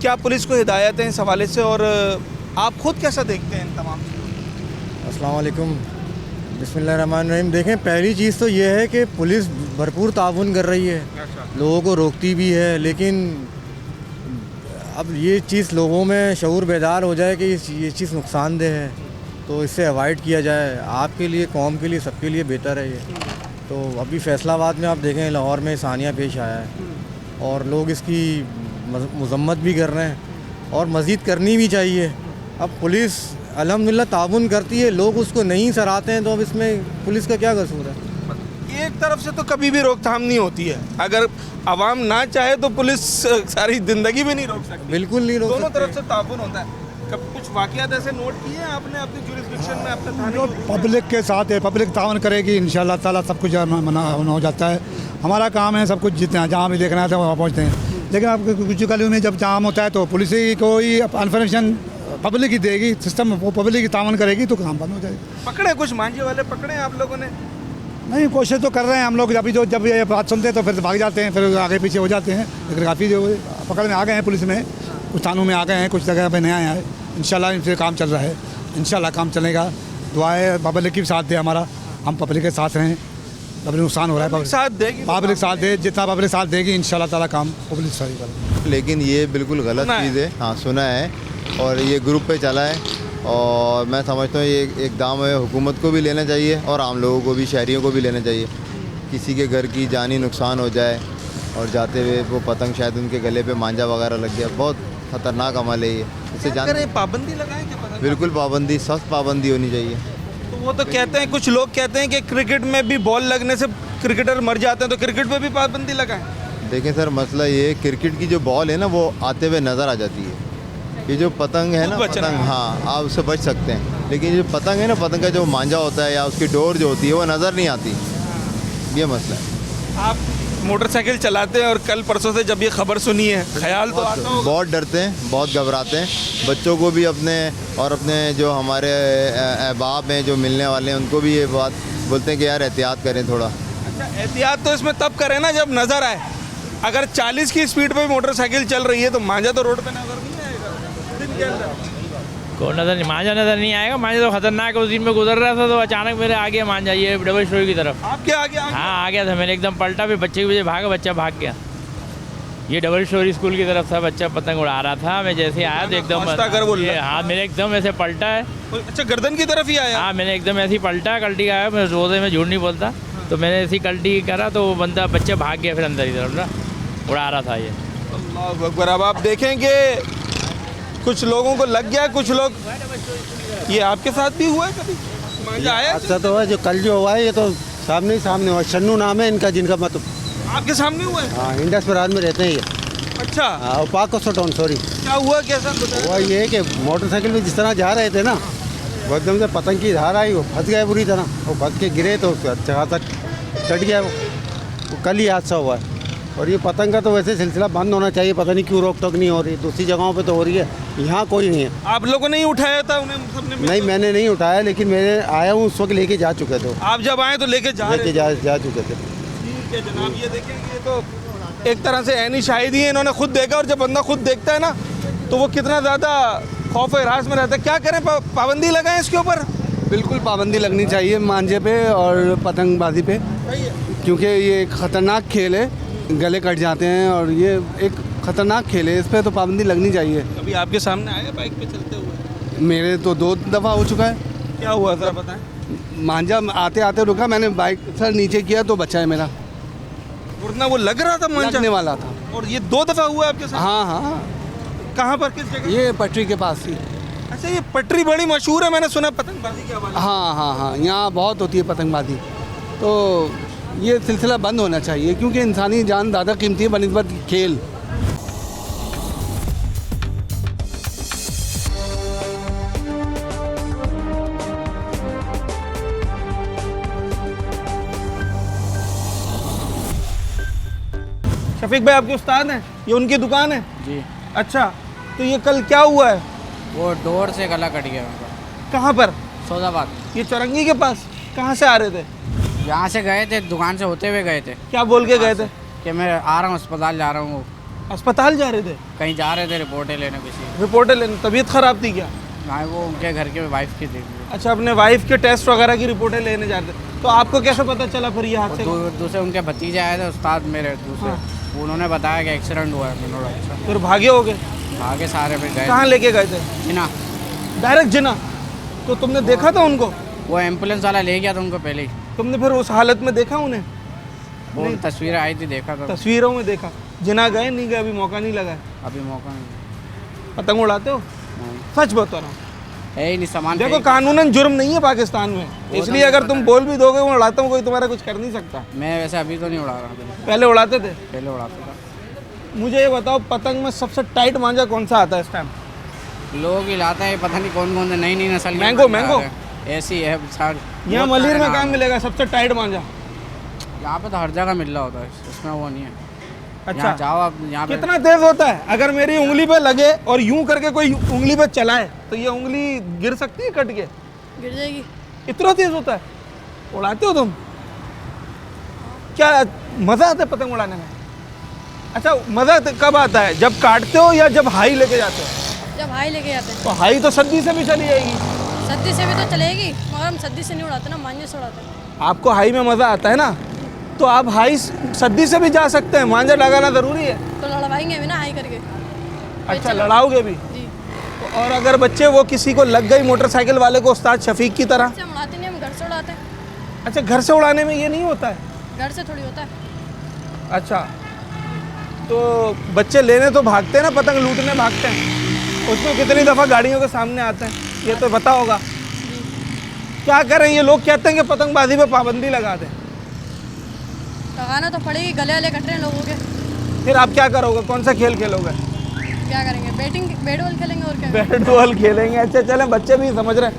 क्या पुलिस को हिदायत है इस हवाले से, और आप खुद कैसा देखते हैं इन तमाम चीज़ों? अस्सलाम वालेकुम, बिस्मिल्लाहिर्रहमानिर्रहीम। देखें, पहली चीज़ तो ये है कि पुलिस भरपूर ताउन कर रही है, लोगों को रोकती भी है। लेकिन अब ये चीज़ लोगों में शऊर बेदार हो जाए कि ये चीज़ नुकसानदेह है, तो इससे अवॉइड किया जाए। आपके लिए, कौम के लिए, सबके लिए बेहतर है ये। तो अभी फैसलाबाद में आप देखें, लाहौर में सानिया पेश आया है और लोग इसकी मजम्मत भी कर रहे हैं और मज़ीद करनी भी चाहिए। अब पुलिस अल्हम्दुलिल्लाह ताउन करती है, लोग उसको नहीं सराहते हैं, तो अब इसमें पुलिस का क्या कसूर है? एक तरफ से तो कभी भी रोकथाम नहीं होती है। अगर आवाम ना चाहे तो पुलिस सारी ज़िंदगी में नहीं रोक सकती। बिल्कुल नहीं रोक सकती। दोनों तरफ से ताउन होता है। कब कुछ वाक़यात ऐसे नोट किए हैं आपने अपनी जुरिस्डिक्शन में, अपने थाने? पब्लिक के साथ है, पब्लिक ताउन करेगी, इंशाल्लाह ताला सब कुछ मना हो जाता है। हमारा काम है सब कुछ, जितना जहाँ भी देखना है वहाँ पहुँचते हैं। लेकिन आप कुछ गलियों में जब जाम होता है तो पुलिस को ही इन्फॉर्मेशन पब्लिक ही देगी सिस्टम, वो पब्लिक ही तावन करेगी तो काम बंद हो जाएगी। पकड़े कुछ मांझे वाले पकड़े आप लोगों ने? नहीं, कोशिश तो कर रहे हैं हम लोग। जब ये बात सुनते हैं तो फिर भाग जाते हैं, फिर आगे पीछे हो जाते हैं। लेकिन काफ़ी जो पकड़ में आ गए हैं पुलिस में, कुछ थानों में आ गए हैं, कुछ जगह पे नया है। इंशाल्लाह इनसे काम चल रहा है, इंशाल्लाह काम चलेगा। दुआएं पब्लिक की साथ दे हमारा, हम पब्लिक के साथ रहें। पब्लिक नुकसान हो रहा है, साथ देगी, पब्लिक साथ दे, जितना पब्लिक साथ देगी इंशाल्लाह ताला काम पब्लिक सही करेगी। लेकिन ये बिल्कुल गलत चीज़ है। हाँ, सुना है और ये ग्रुप पे चला है और मैं समझता हूँ ये एक दाम है, हुकूमत को भी लेना चाहिए और आम लोगों को भी, शहरियों को भी लेना चाहिए। किसी के घर की जानी नुकसान हो जाए और जाते हुए वो पतंग शायद उनके गले पे मांझा वगैरह लग गया, बहुत ख़तरनाक अमल है ये। इससे जान पाबंदी लगाएं क्या पतंग? बिल्कुल पाबंदी, सख्त पाबंदी होनी चाहिए। तो वो तो कहते हैं, कुछ लोग कहते हैं कि क्रिकेट में भी बॉल लगने से क्रिकेटर मर जाते हैं, तो क्रिकेट पे भी पाबंदी लगाएं। देखें सर, मसला ये क्रिकेट की जो बॉल है ना वो आते हुए नज़र आ जाती है। ये जो पतंग है ना, पतंग, हाँ आप उससे बच सकते हैं। लेकिन जो पतंग है ना, पतंग का जो मांझा होता है या उसकी डोर जो होती है वो नज़र नहीं आती, ये मसला है। आप मोटरसाइकिल चलाते हैं और कल परसों से जब ये खबर सुनी है, ख्याल तो आता होगा? बहुत डरते हैं, बहुत घबराते हैं। बच्चों को भी अपने और अपने जो हमारे अहबाब हैं जो मिलने वाले हैं उनको भी ये बात बोलते हैं कि यार एहतियात करें थोड़ा। अच्छा, एहतियात तो इसमें तब करें ना जब नज़र आए। अगर 40 की स्पीड पे मोटरसाइकिल चल रही है तो मांझा तो रोड पे नजर नहीं आएगा दिन के अंदर। को नज़र नहीं, मांझा नज़र नहीं आएगा। मांझा तो खतरनाक है। उस दिन में गुजर रहा था तो अचानक मेरे आगे मांझा, ये डबल स्टोरी की तरफ आपके आगे? हाँ, आ गया था। मैंने एकदम पलटा, भी बच्चे की वजह भागा, बच्चा भाग गया। ये डबल स्टोरी स्कूल की तरफ था, बच्चा पतंग उड़ा रहा था। मैं जैसे आया तो एकदम हाँ, मेरे एकदम ऐसे पलटा है। अच्छा, गर्दन की तरफ ही आया? हाँ, मैंने एकदम ऐसी पलटा, कल्टी आया। मैं रोज़े में झूठ नहीं बोलता, तो मैंने ऐसी कल्टी करा तो वो बंदा, बच्चा भाग गया फिर अंदर की तरफ ना, उड़ा रहा था ये। अल्लाह अकबर। अब आप देखेंगे कुछ लोगों को लग गया, कुछ लोग, ये आपके साथ भी हुआ है कभी मांझा आया? अच्छा तो है, जो कल जो हुआ है ये तो सामने ही सामने हुआ। शन्नू नाम है इनका, जिनका मतलब आपके सामने हुआ है? हाँ, इंडस बराज में रहते हैं ये। अच्छा। हाँ, पाक टाउन, सॉरी। क्या हुआ, कैसा? हुआ ये है कि मोटरसाइकिल में जिस तरह जा रहे थे ना, वो एकदम से पतंग की धार आई, वो फंस गए बुरी तरह। वो फंस के गिरे तो जगह तक चढ़ गया वो कल ही हादसा हुआ है। और ये पतंग का तो वैसे सिलसिला बंद होना चाहिए, पता नहीं क्यों रोक टोक नहीं हो रही। दूसरी जगहों पे तो हो रही है, यहाँ कोई नहीं है। आप लोगों ने ही उठाया था उन्हें? सबने? नहीं, मैंने नहीं उठाया, लेकिन मैंने आया हूँ उस वक्त लेके जा चुके थे। आप जब आए तो लेके जा चुके थे। ठीक है जनाब, ये देखेंगे तो एक तरह से ऐनी शाहिदी है, इन्होंने खुद देखा। और जब बंदा खुद देखता है ना तो वो कितना ज़्यादा खौफ हिरास में रहता है। क्या करें, पाबंदी लगाएं इसके ऊपर? बिल्कुल पाबंदी लगनी चाहिए मांझे पे और पतंगबाजी पे, क्योंकि ये एक ख़तरनाक खेल है, गले कट जाते हैं और ये एक ख़तरनाक खेल है। इस पे तो पाबंदी लगनी चाहिए। अभी आपके सामने आया बाइक पे चलते हुए? मेरे तो 2 दफ़ा हो चुका है। क्या हुआ सर बताएं? मांझा आते आते रुका, मैंने बाइक सर नीचे किया तो बचा है मेरा। उतना वो लग रहा था, मांझा लगने वाला था। और ये 2 दफ़ा हुआ आपके साथ? हाँ हाँ। कहाँ पर, किस जगह? ये पटरी के पास थी। अच्छा, ये पटरी बड़ी मशहूर है, मैंने सुना पतंगबाजी के हवाले। हाँ हाँ हाँ, यहाँ बहुत होती है पतंगबाजी। तो ये सिलसिला बंद होना चाहिए, क्योंकि इंसानी जान ज़्यादा कीमती है बनिस्बत खेल। शफीक भाई आपके उस्ताद हैं? ये उनकी दुकान है जी। अच्छा, तो ये कल क्या हुआ है? वो डोर से गला कट गया उनका। कहाँ पर? सौदाबाद। ये चौरंगी के पास? कहाँ से आ रहे थे? यहाँ से गए थे, दुकान से होते हुए गए थे। क्या बोल के गए थे? कि मैं आ रहा हूँ, अस्पताल जा रहा हूँ। अस्पताल जा रहे थे? कहीं जा रहे थे रिपोर्टें लेने, किसी रिपोर्टें लेने। तबीयत ख़राब थी क्या? हाँ, वो उनके घर के वाइफ की थी। अच्छा, अपने वाइफ के टेस्ट वगैरह की रिपोर्टें लेने जा रहे थे। तो आपको कैसे पता चला फिर ये हादसे? दूसरे उनके भतीजे आए थे, उस्ताद मेरे दूसरे। उन्होंने बताया कि एक्सीडेंट हुआ है मनोरा। फिर भागे हो गए? भागे सारे फिर गए। कहाँ लेके गए थे? जिना। डायरेक्ट जिना? तो तुमने देखा था उनको? वो एम्बुलेंस वाला ले गया था उनको पहले ही। तुमने फिर उस हालत में देखा उन्हें? वो तस्वीरें आई थी, देखा था। तस्वीरों में देखा। जिना गए नहीं गए? अभी मौका नहीं लगा? अभी मौका नहीं। पतंग उड़ाते हो? सच बता रहा हूँ, है ही नहीं सामान। देखो कानूनन जुर्म नहीं है पाकिस्तान में, इसलिए अगर तुम बोल भी दोगे मैं उड़ाता हूँ, कोई तुम्हारा कुछ कर नहीं सकता। मैं वैसे अभी तो नहीं उड़ा रहा। पहले उड़ाते थे? पहले उड़ाता था। मुझे ये बताओ, पतंग में सबसे टाइट मांझा कौन सा आता है इस टाइम? लोग हिलाते हैं, पता नहीं कौन कौन से नई नस्ल। मैंगो ऐसी है सर। यहाँ मलिर में कहाँ मिलेगा सबसे टाइट मांझा? यहाँ पे तो हर जगह मिल रहा होता है, इसमें वो नहीं है। अच्छा। यहाँ चाहो आप यहाँ पे कितना तेज होता है? अगर मेरी उंगली पे लगे और यूं करके कोई उंगली पे चलाए तो ये उंगली गिर सकती है कट के? गिर जाएगी। इतना तेज होता है? उड़ाते हो तुम? क्या मज़ा आता है पतंग उड़ाने में? अच्छा, मज़ा कब आता है, जब काटते हो या जब हाई लेके जाते हो? जब हाई लेके जाते हैं। तो हाई तो सद्दी से भी चली जाएगी। सद्दी से भी तो चलेगी, मगर हम सद्दी से नहीं उड़ाते ना, मांझे से उड़ाते हैं। आपको हाई में मज़ा आता है ना, तो आप हाई सद्दी से भी जा सकते हैं, मांझा लगाना ज़रूरी है। तो लड़वाएंगे भी ना हाई करके। अच्छा, लड़ाओगे भी? जी। और अगर बच्चे वो किसी को लग गई मोटरसाइकिल वाले को उस्ताद शफीक की तरह? हम उड़ाते नहीं, हम घर से उड़ाते हैं। अच्छा, घर से उड़ाने में ये नहीं होता है? घर से थोड़ी होता है। अच्छा, तो बच्चे लेने तो भागते हैं ना, पतंग लूटने भागते हैं, उसमें कितनी दफ़ा गाड़ियों के सामने आते हैं, ये तो पता होगा। क्या करें, ये लोग कहते हैं कि पतंगबाजी पे पाबंदी लगा दें। लगाना तो पड़ेगी, गले वाले कट रहे हैं लोगों के। फिर आप क्या करोगे, कौन सा खेल खेलोगे? क्या करेंगे, बैट बॉल खेलेंगे और क्या। बैट बॉल खेलेंगे। अच्छा, चलें, बच्चे भी समझ रहे हैं।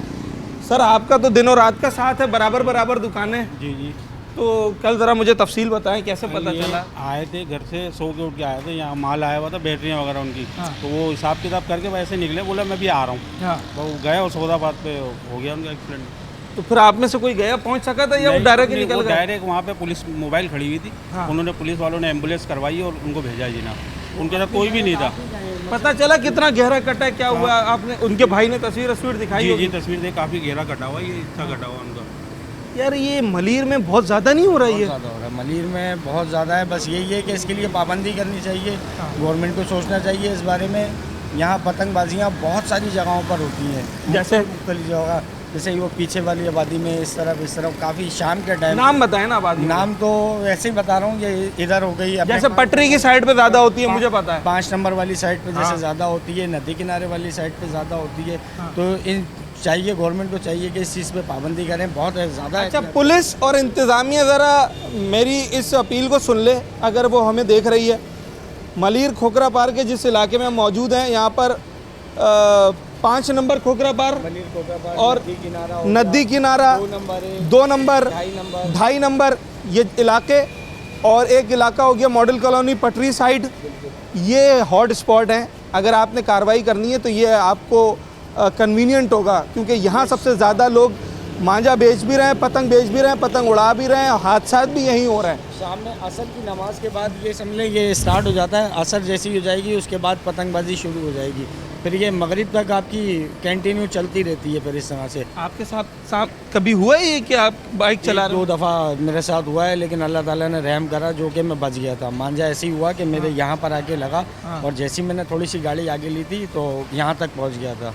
सर, आपका तो दिनों रात का साथ है, बराबर बराबर दुकानें। जी जी। तो कल ज़रा मुझे तफसील बताएं, कैसे पता चला? आए थे घर से, सो के उठ के आए थे, यहाँ माल आया हुआ था, बैटरियाँ वगैरह उनकी। हाँ। तो वो हिसाब किताब करके वैसे निकले, बोला मैं भी आ रहा हूँ। हाँ। तो वो गए और सौदाबाद पे हो गया उनका एक्सीडेंट। तो फिर आप में से कोई गया, पहुंच सका था, या वो डायरेक्ट निकल गया? डायरेक्ट वहाँ पे पुलिस मोबाइल खड़ी हुई थी। हाँ। उन्होंने, पुलिस वालों ने एम्बुलेंस करवाई और उनको भेजा जी ना, उनके साथ कोई भी नहीं था। पता चला कितना गहरा कटा है, क्या हुआ? आपने उनके भाई ने तस्वीर दिखाई? जी जी, तस्वीर देख, काफ़ी गहरा कटा हुआ, ये इतना कटा हुआ उनका। यार, ये मलीर में बहुत ज़्यादा नहीं हो रहा है? ये ज़्यादा हो रहा है, मलीर में बहुत ज़्यादा है। बस यही है कि इसके लिए पाबंदी करनी चाहिए, गवर्नमेंट को सोचना चाहिए इस बारे में। यहाँ पतंगबाजियाँ बहुत सारी जगहों पर होती हैं, जैसे मुख्तलिफ जगह, जैसे वो पीछे वाली आबादी में, इस तरफ काफ़ी शाम के टाइम। नाम बताएं ना आबादी। नाम तो ऐसे ही बता रहा हूँ, ये इधर हो गई, जैसे पटरी की साइड पे ज़्यादा होती है, मुझे पता है। 5 नंबर वाली साइड पे जैसे हाँ। ज़्यादा होती है, नदी किनारे वाली साइड पे ज़्यादा होती है। तो इन चाहिए, गवर्नमेंट को चाहिए कि इस चीज़ पे पाबंदी करें, बहुत ज़्यादा। अच्छा, पुलिस और इंतज़ामिया ज़रा मेरी इस अपील को सुन ले, अगर वो हमें देख रही है। मलीर खोखरा पार के जिस इलाके में हम मौजूद हैं, यहाँ पर 5 नंबर खोखरा पार और नदी किनारा, 2 नंबर, 2.5 नंबर, ये इलाके, और एक इलाका हो गया मॉडल कॉलोनी पटरी साइड। ये हॉट स्पॉट हैं। अगर आपने कार्रवाई करनी है तो ये आपको कन्वीनियंट होगा, क्योंकि यहाँ सबसे ज़्यादा लोग मांझा बेच भी रहे हैं, पतंग बेच भी रहे हैं, पतंग उड़ा भी रहे हैं, हादसा भी यहीं हो रहे हैं। सामने असर की नमाज के बाद ये समझ ये स्टार्ट हो जाता है, असर जैसी हो जाएगी उसके बाद पतंगबाजी शुरू हो जाएगी, फिर ये मगरिब तक आपकी कंटिन्यू चलती रहती है। फिर इस तरह से आपके साथ कभी हुआ है ये कि आप बाइक चला रहे? 2 दफ़ा मेरे साथ हुआ है, लेकिन अल्लाह ताला ने रहम करा, जो कि मैं बच गया था। मांझा ऐसे ही हुआ कि मेरे यहाँ पर आके लगा, और जैसे ही मैंने थोड़ी सी गाड़ी आगे ली थी तो यहाँ तक पहुँच गया था।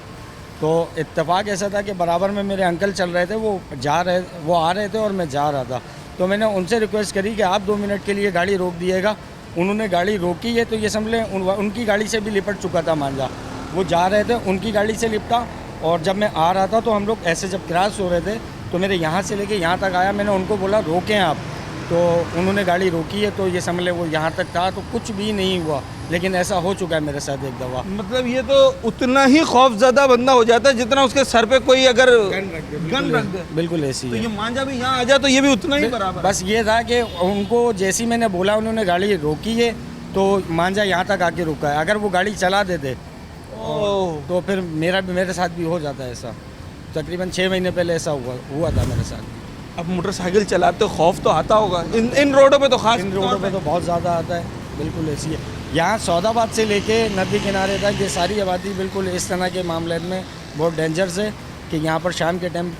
तो इत्तेफाक ऐसा था कि बराबर में मेरे अंकल चल रहे थे, वो आ रहे थे और मैं जा रहा था। तो मैंने उनसे रिक्वेस्ट करी कि आप 2 मिनट के लिए गाड़ी रोक दिएगा। उन्होंने गाड़ी रोकी है, तो ये समझ लें उनकी गाड़ी से भी लिपट चुका था मांझा। वो जा रहे थे, उनकी गाड़ी से लिपटा, और जब मैं आ रहा था तो हम लोग ऐसे जब क्रॉस हो रहे थे तो मेरे यहाँ से लेके यहाँ तक आया। मैंने उनको बोला रोकें आप, तो उन्होंने गाड़ी रोकी है, तो ये समझ लें वो यहाँ तक था, तो कुछ भी नहीं हुआ। लेकिन ऐसा हो चुका है मेरे साथ एक दफ़ा। मतलब ये तो उतना ही खौफजदा बंदा हो जाता है जितना उसके सर पे कोई अगर गन रख दे। बिल्कुल ऐसी तो है। ये मांझा भी यहाँ आ जाए तो ये भी उतना ही बराबर। बस ये था कि उनको जैसे ही मैंने बोला, उन्होंने गाड़ी रोकी है, तो मांझा यहाँ तक आके रुका है। अगर वो गाड़ी चला देते तो फिर मेरे साथ भी हो जाता है ऐसा। तकरीबन 6 महीने पहले ऐसा हुआ था मेरे साथ। अब मोटरसाइकिल चलाते खौफ तो आता होगा इन रोडों पे, तो खास इन रोडों पे तो बहुत ज़्यादा आता है। बिल्कुल ऐसी है। यहाँ सौदाबाद से लेके नदी किनारे तक ये सारी आबादी बिल्कुल इस तरह के मामले में बहुत डेंजरस है कि यहाँ पर शाम के टाइम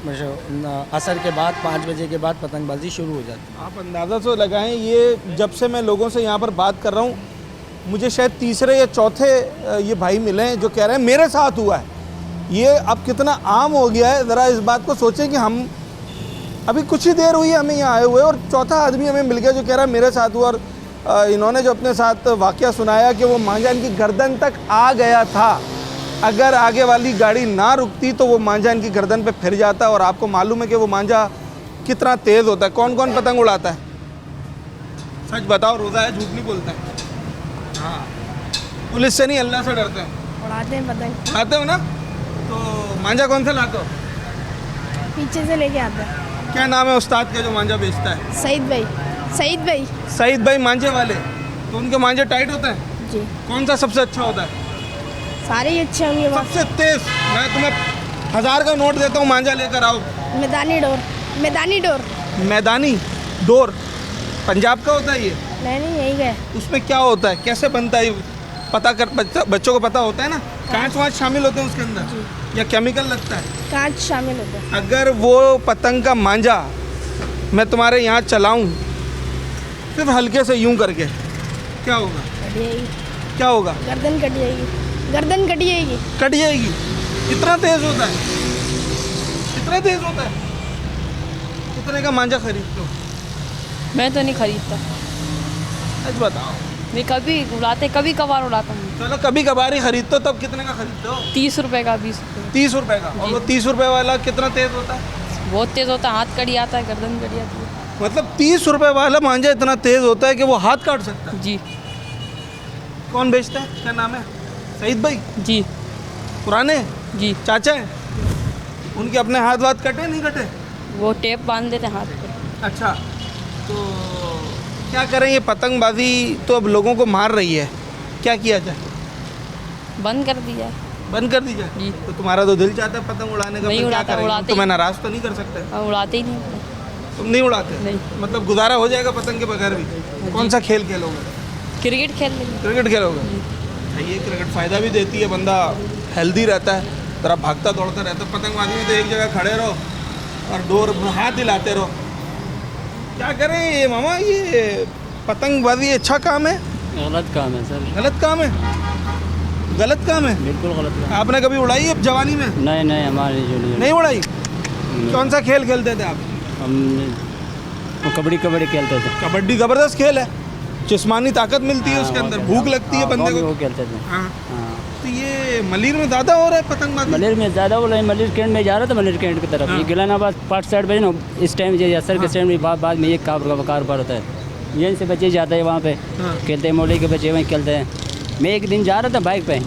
असर के बाद 5 बजे के बाद पतंगबाजी शुरू हो जाती है। आप अंदाज़ा तो लगाएं, ये जब से मैं लोगों से यहाँ पर बात कर रहा हूँ, मुझे शायद तीसरे या चौथे ये भाई मिले हैं जो कह रहे हैं मेरे साथ हुआ है। ये अब कितना आम हो गया है, ज़रा इस बात को सोचें कि हम अभी कुछ ही देर हुई है हमें यहाँ आए हुए, और चौथा आदमी हमें मिल गया जो कह रहा है मेरे साथ हुआ। और इन्होंने जो अपने साथ वाक़या सुनाया कि वो मांझा इनकी गर्दन तक आ गया था। अगर आगे वाली गाड़ी ना रुकती तो वो मांझा इनकी गर्दन पे फिर जाता। और आपको मालूम है कि वो मांझा कितना तेज़ होता है। कौन कौन पतंग उड़ाता है? सच बताओ, रोज़ा है, झूठ नहीं बोलता है। हाँ, पुलिस से नहीं, अल्लाह से डरते हैं। उड़ाते हैं पतंग। उड़ाते हो ना? तो मांझा कौन सा लाते हो? पीछे से लेके आते हैं। क्या नाम है उस्ताद का जो मांझा बेचता है? सईद भाई। सईद भाई मांझे वाले। तो तो उनके मांझे टाइट होते हैं जी। कौन सा सबसे अच्छा होता है? सारे ही अच्छे होंगे। सबसे तेज मैं तुम्हें 1000 का नोट देता हूँ, मांझा लेकर आओ। मैदानी डोर। मैदानी डोर। मैदानी डोर पंजाब का होता है ये? नहीं यही है। उसमें क्या होता है, कैसे बनता है, पता कर बच्चों को पता होता है ना? कांच वाँच शामिल होते हैं उसके अंदर या केमिकल लगता है? कांच शामिल होता है। अगर वो पतंग का मांझा मैं तुम्हारे यहाँ चलाऊं सिर्फ हल्के से यूं करके, क्या होगा? कट जाएगी। क्या होगा? गर्दन कट जाएगी। गर्दन कट जाएगी। कट जाएगी। इतना तेज होता है? इतना तेज होता है? कितने का मांझा खरीदते हो? मैं तो नहीं खरीदता। सच बताओ। मैं कभी उड़ाते, कभी कभार उड़ाता हूँ। चलो कभी कभार ही खरीदते हो, तब कितने का खरीदते हो? 30 रुपए का, 20 रुपए। 30 रुपए का। और वो 30 रुपए वाला कितना तेज होता है? बहुत तेज होता है, हाथ कट जाता है, गर्दन कट जाती है। मतलब 30 रुपए वाला मांझा इतना तेज होता है कि वो हाथ काट सकता है? जी। कौन बेचता है, क्या नाम है? सईद भाई? जी। पुराने? जी। चाचा है? उनके अपने हाथ वाथ कटे नहीं कटे? वो टेप बांध देते हैं हाथ पर। अच्छा, तो क्या करें, ये पतंगबाजी तो अब लोगों को मार रही है, क्या किया जाए? बंद कर दिया। बंद कर दी जाए? जी। तो तुम्हारा तो दिल चाहता है पतंग उड़ाने का, नहीं फिर क्या उड़ाता, करेंगे? उड़ाते तो मैं ही- नाराज तो नहीं कर सकते? उड़ाते ही नहीं। तुम नहीं उड़ाते? नहीं। मतलब गुजारा हो जाएगा पतंग के बगैर भी? कौन सा खेल खेलोगे? क्रिकेट खेल लेंगे। क्रिकेट खेलोगे? ये क्रिकेट फ़ायदा भी देती है, बंदा हेल्दी रहता है, जरा भागता दौड़ता रहता है। पतंगबाजी में तो एक जगह खड़े रहो और डोर हाथ हिलाते रहो। क्या करें ये मामा, ये पतंगबाजी अच्छा काम है? गलत काम है सर। गलत काम है? गलत काम है? बिल्कुल गलत काम। आपने कभी उड़ाई है जवानी में? नहीं हमारी जो नहीं उड़ाई। कौन सा खेल खेलते थे आप? हम कबड्डी खेलते थे। कबड्डी ज़बरदस्त खेल है, जिस्मानी ताकत मिलती है उसके अंदर, भूख लगती है बंदे को। वो खेलते थे। हाँ। तो ये मलिर में ज़्यादा हो रहा है पतंगबाजी? मलेर में ज़्यादा हो रहा है। मलेर कैंट में जा रहा था, मलेर कैंट की तरफ। ये गिलानाबाद पार्ट साइड पे ना, इस टाइम ये असर के टाइम में बाद में ये कारोबार होता है, यहीं से बच्चे जाते हैं वहाँ पे खेलते हैं, मोहल्ले के बच्चे वहीं खेलते हैं। मैं एक दिन जा रहा था बाइक पे,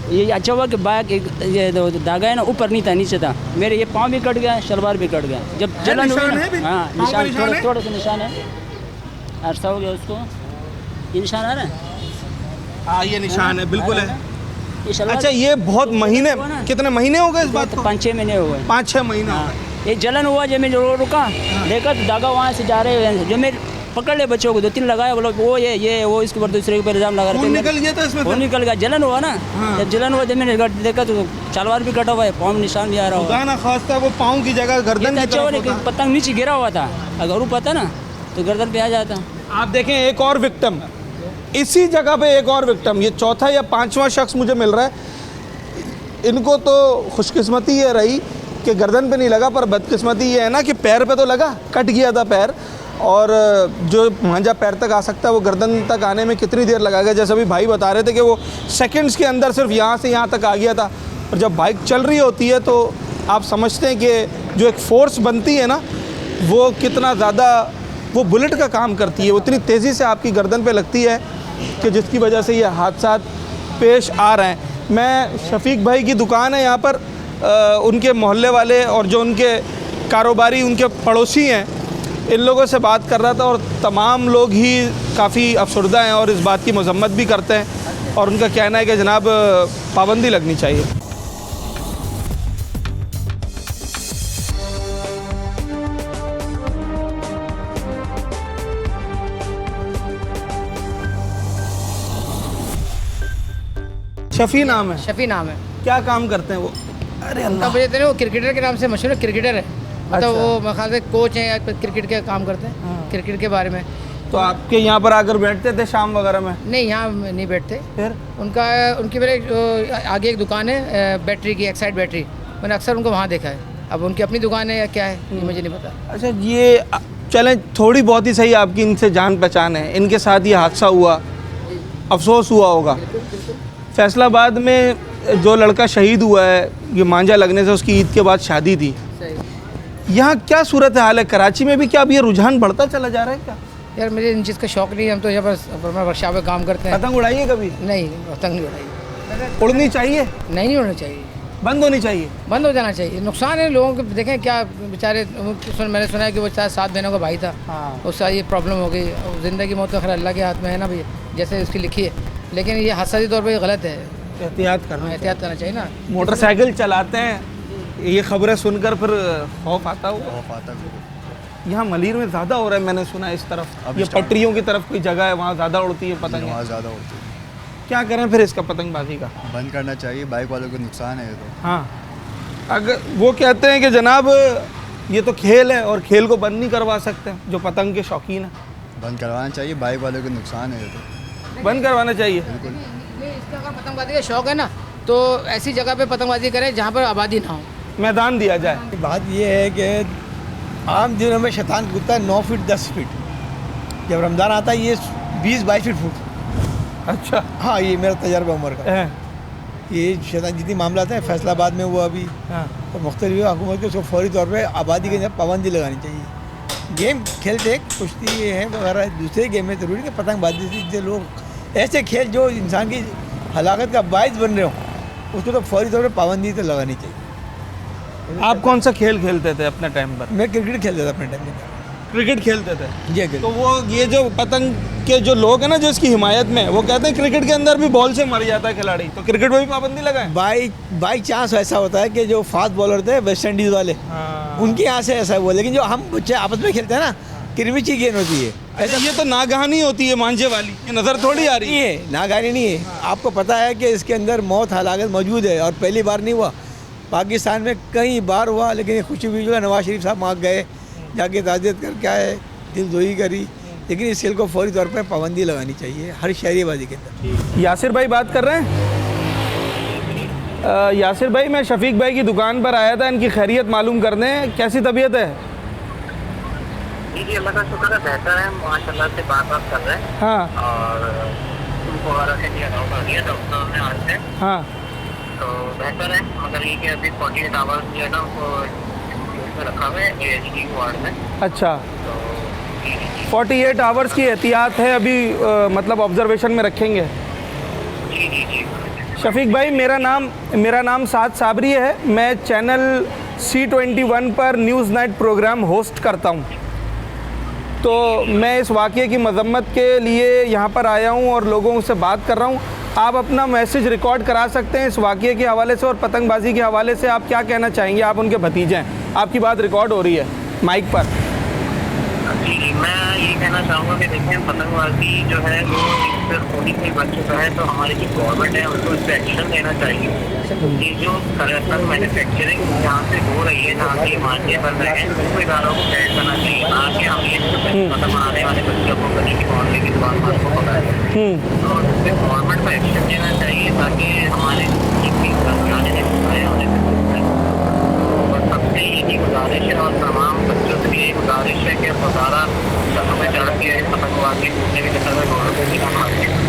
ये अच्छा हुआ कि बाइक ये धागा है ना ऊपर नहीं था, नीचे था। मेरे ये पाँव भी कट गया, शलवार भी कट गया। जब जलन हुई ना, हाँ निशान, थोड़े से निशान है, अरसा हो गया उसको। ये निशान आ रहा है? हाँ ये निशान है, बिल्कुल है। ये अच्छा, ये बहुत महीने, कितने महीने हो गए इस बात को? 5-6 महीने हो गए। 5-6 महीने हो गए। ये जलन हुआ, जब मैं रुका देखा तो धागा वहाँ से जा रहे हैं, जो मैं पकड़ ले बच्चों को 2-3 लगाया, बोलो वो ये वो इसके ऊपर दूसरे के ऊपर इल्जाम लगा रहे थे। निकल गया था इसमें? वो निकल गया, जलन हुआ ना। जब जलन हुआ, जब मैंने देखा तो शलवार भी कटा हुआ है, पाँव निशान भी आ रहा खुदा ना खास्ता वो पाँव की जगह गर्दन की अच्छा तरफ होता। पतंग नीचे गिरा हुआ था, अगर ऊपर था ना तो गर्दन पे आ जाता। आप देखें, एक और विक्टिम, इसी जगह पे एक और विक्टिम, ये चौथा या 5वां शख्स मुझे मिल रहा है। इनको तो खुशकिस्मती ये रही कि गर्दन पे नहीं लगा, पर बदकिस्मती ये है ना कि पैर पे तो लगा, कट गया था पैर, और जो मांझा पैर तक आ सकता है वो गर्दन तक आने में कितनी देर लगा गया। जैसे अभी भाई बता रहे थे कि वो सेकंड्स के अंदर सिर्फ यहाँ से यहाँ तक आ गया था। और जब बाइक चल रही होती है तो आप समझते हैं कि जो एक फ़ोर्स बनती है ना, वो कितना ज़्यादा, वो बुलेट का काम करती है, उतनी तेज़ी से आपकी गर्दन पे लगती है कि जिसकी वजह से ये हादसा पेश आ रहे हैं। मैं शफीक भाई की दुकान है यहाँ पर, उनके मोहल्ले वाले और जो उनके कारोबारी, उनके पड़ोसी हैं, इन लोगों से बात कर रहा था, और तमाम लोग ही काफ़ी अफसरदा हैं और इस बात की मजम्मत भी करते हैं, और उनका कहना है कि जनाब पाबंदी लगनी चाहिए। शफी नाम है? शफी नाम है। क्या काम करते हैं वो? अरे उनका वजह तो वो क्रिकेटर के नाम से मशहूर है, क्रिकेटर है, मतलब अच्छा। वो मेरे ख्याल से कोच हैं या क्रिकेट के काम करते हैं, क्रिकेट के बारे में। तो आपके यहाँ पर आकर बैठते थे शाम वगैरह में? नहीं, यहाँ नहीं बैठते। फिर उनकी मेरे आगे एक दुकान है बैटरी की, एक्साइड बैटरी, मैंने अक्सर उनको वहाँ देखा है। अब उनकी अपनी दुकान है या क्या है ये मुझे नहीं पता। अच्छा, ये चलें, थोड़ी बहुत ही सही आपकी इनसे जान पहचान है, इनके साथ ये हादसा हुआ, अफसोस हुआ होगा। फैसलाबाद में जो लड़का शहीद हुआ है, ये मांझा लगने से उसकी ईद के बाद शादी थी, यहाँ क्या सूरत हाल है? कराची में भी क्या अब ये रुझान बढ़ता चला जा रहा है क्या? यार मुझे इन चीज़ का शौक नहीं है, हम तो यहाँ पर वर्कशॉप में काम करते हैं। पतंग उड़ाई है कभी? नहीं, पतंग नहीं उड़ाई। उड़नी चाहिए? नहीं उड़नी चाहिए। बंद होनी चाहिए, बंद हो जाना चाहिए। नुकसान है लोगों को, देखें क्या बेचारे, मैंने सुना है कि वो 7 बहनों का भाई था, उसका ये प्रॉब्लम हो गई। ज़िंदगी मौत तो खैर अल्लाह के हाथ में है ना भैया, जैसे उसकी लिखी है, लेकिन ये हादसाती तौर पर ये गलत है। एहतियात करना, एहतियात करना चाहिए ना। मोटरसाइकिल चलाते हैं, ये खबरें सुनकर फिर खौफ आता हो। यहाँ मलीर में ज़्यादा हो रहा है, मैंने सुना है इस तरफ, ये पटरियों की तरफ कोई जगह है वहाँ ज़्यादा उड़ती है पतंग, वहाँ ज़्यादा उड़ती है। क्या करें फिर इसका पतंगबाजी का? बंद करना चाहिए, बाइक वालों को नुकसान है ये तो। हाँ, अगर वो कहते हैं कि जनाब ये तो खेल है और खेल को बंद नहीं करवा सकते जो पतंग के शौकीन है। बंद करवाना चाहिए, बाइक वालों को नुकसान है ये तो। बंद करवाना चाहिए। इसका अगर पतंगबाजी का शौक़ है ना, तो ऐसी जगह पे पतंगबाजी करें जहाँ पर आबादी ना हो, मैदान दिया जाए। बात ये है कि आम दिनों में शैतान कूदता है 9 फीट 10 फीट, जब रमज़ान आता है ये 20-22 फीट। अच्छा, हाँ, ये मेरा तजर्बा उम्र का। ये शैतान जितनी मामला हैं फैसलाबाद में हुआ अभी, और मुख्तलिफ हुकूमत को उसको फौरी तौर पे आबादी के अंदर पाबंदी लगानी चाहिए। गेम खेलते कुश्ती है वगैरह, दूसरे गेम में ज़रूरी कि पतंगबाजी से लोग ऐसे खेल जो इंसान की हलाकत का बायस बन रहे हो, उसको तो फौरी तौर पर पाबंदी तो लगानी चाहिए। आप कौन सा खेल खेलते थे अपने टाइम पर? मैं क्रिकेट खेलता था अपने टाइम में। क्रिकेट खेलते थे जी। तो वो ये जो पतंग के जो लोग हैं ना जो इसकी हिमायत में, वो कहते हैं क्रिकेट के अंदर भी बॉल से मर जाता है खिलाड़ी, तो क्रिकेट में भी पाबंदी लगाएं। बाई चांस ऐसा होता है कि जो फास्ट बॉलर थे वेस्ट इंडीज़ वाले, उनके यहाँ से ऐसा हुआ, लेकिन जो हम बच्चे आपस में खेलते हैं ना, किरमिची गेंद होती है। ऐसा ये तो नागहानी होती है मांझे वाली, ये नज़र थोड़ी आ रही है। नागहानी नहीं है, आपको पता है कि इसके अंदर मौत हलाकत मौजूद है, और पहली बार नहीं हुआ, पाकिस्तान में कई बार हुआ, लेकिन ये खुशी हुई जो नवाज शरीफ साहब वहाँ गए, जाके ताज़ियत करके आए, दिलजोई करी, लेकिन इस खेल को फौरी तौर पर पाबंदी लगानी चाहिए हर शहरीबाजी के अंदर। यासिर भाई बात कर रहे हैं? यासिर भाई, मैं शफीक भाई की दुकान पर आया था इनकी खैरियत मालूम करने, कैसी तबीयत है? जी, अल्लाह का शुक्र है, बेहतर है माशाल्लाह से। बात कर रहे हैं। हाँ, और उनको से दिया डॉक्टर ने आज से, हाँ, तो बेहतर है, मगर ये कि अभी 48 आवर्स जो है ना उनको रखा हुआ है AHD वार्ड में। अच्छा, 48 आवर्स की एहतियात है अभी, मतलब ऑब्जर्वेशन में रखेंगे। जी जी जी। शफीक भाई, मेरा नाम साद साबरी है, मैं चैनल C21 पर न्यूज़ नाइट प्रोग्राम होस्ट करता हूँ। तो मैं इस वाक़ये की मज़म्मत के लिए यहाँ पर आया हूँ और लोगों से बात कर रहा हूँ। आप अपना मैसेज रिकॉर्ड करा सकते हैं इस वाक़ये के हवाले से और पतंगबाजी के हवाले से आप क्या कहना चाहेंगे? आप उनके भतीजे हैं, आपकी बात रिकॉर्ड हो रही है माइक पर। जी, मैं ये कहना चाहूँगा कि देखिए पतंगबाजी जो है वो एक होनी से बच चुका है, तो हमारी जो गवर्नमेंट है उनको इस पर एक्शन लेना चाहिए। ये जो पतंग मैन्युफैक्चरिंग जहाँ से हो रही है, जहाँ से मांझे बन रहे हैं, उनको इदारों को गाइड करना चाहिए, ना कि हम ये पतंग बनाने वाले बच्चों को गली की मोहल्ले की दुकान पर को पकड़ाएं। तो इस पर गवर्नमेंट को एक्शन लेना चाहिए ताकि हमारे सबसे यही गुजारिश है और तमाम बच्चों से यही गुजारिश है कि खुदारा सड़कों में चढ़ के पतंगबाजी कूदने के चक्कर में दोनों को भी काम आते हैं।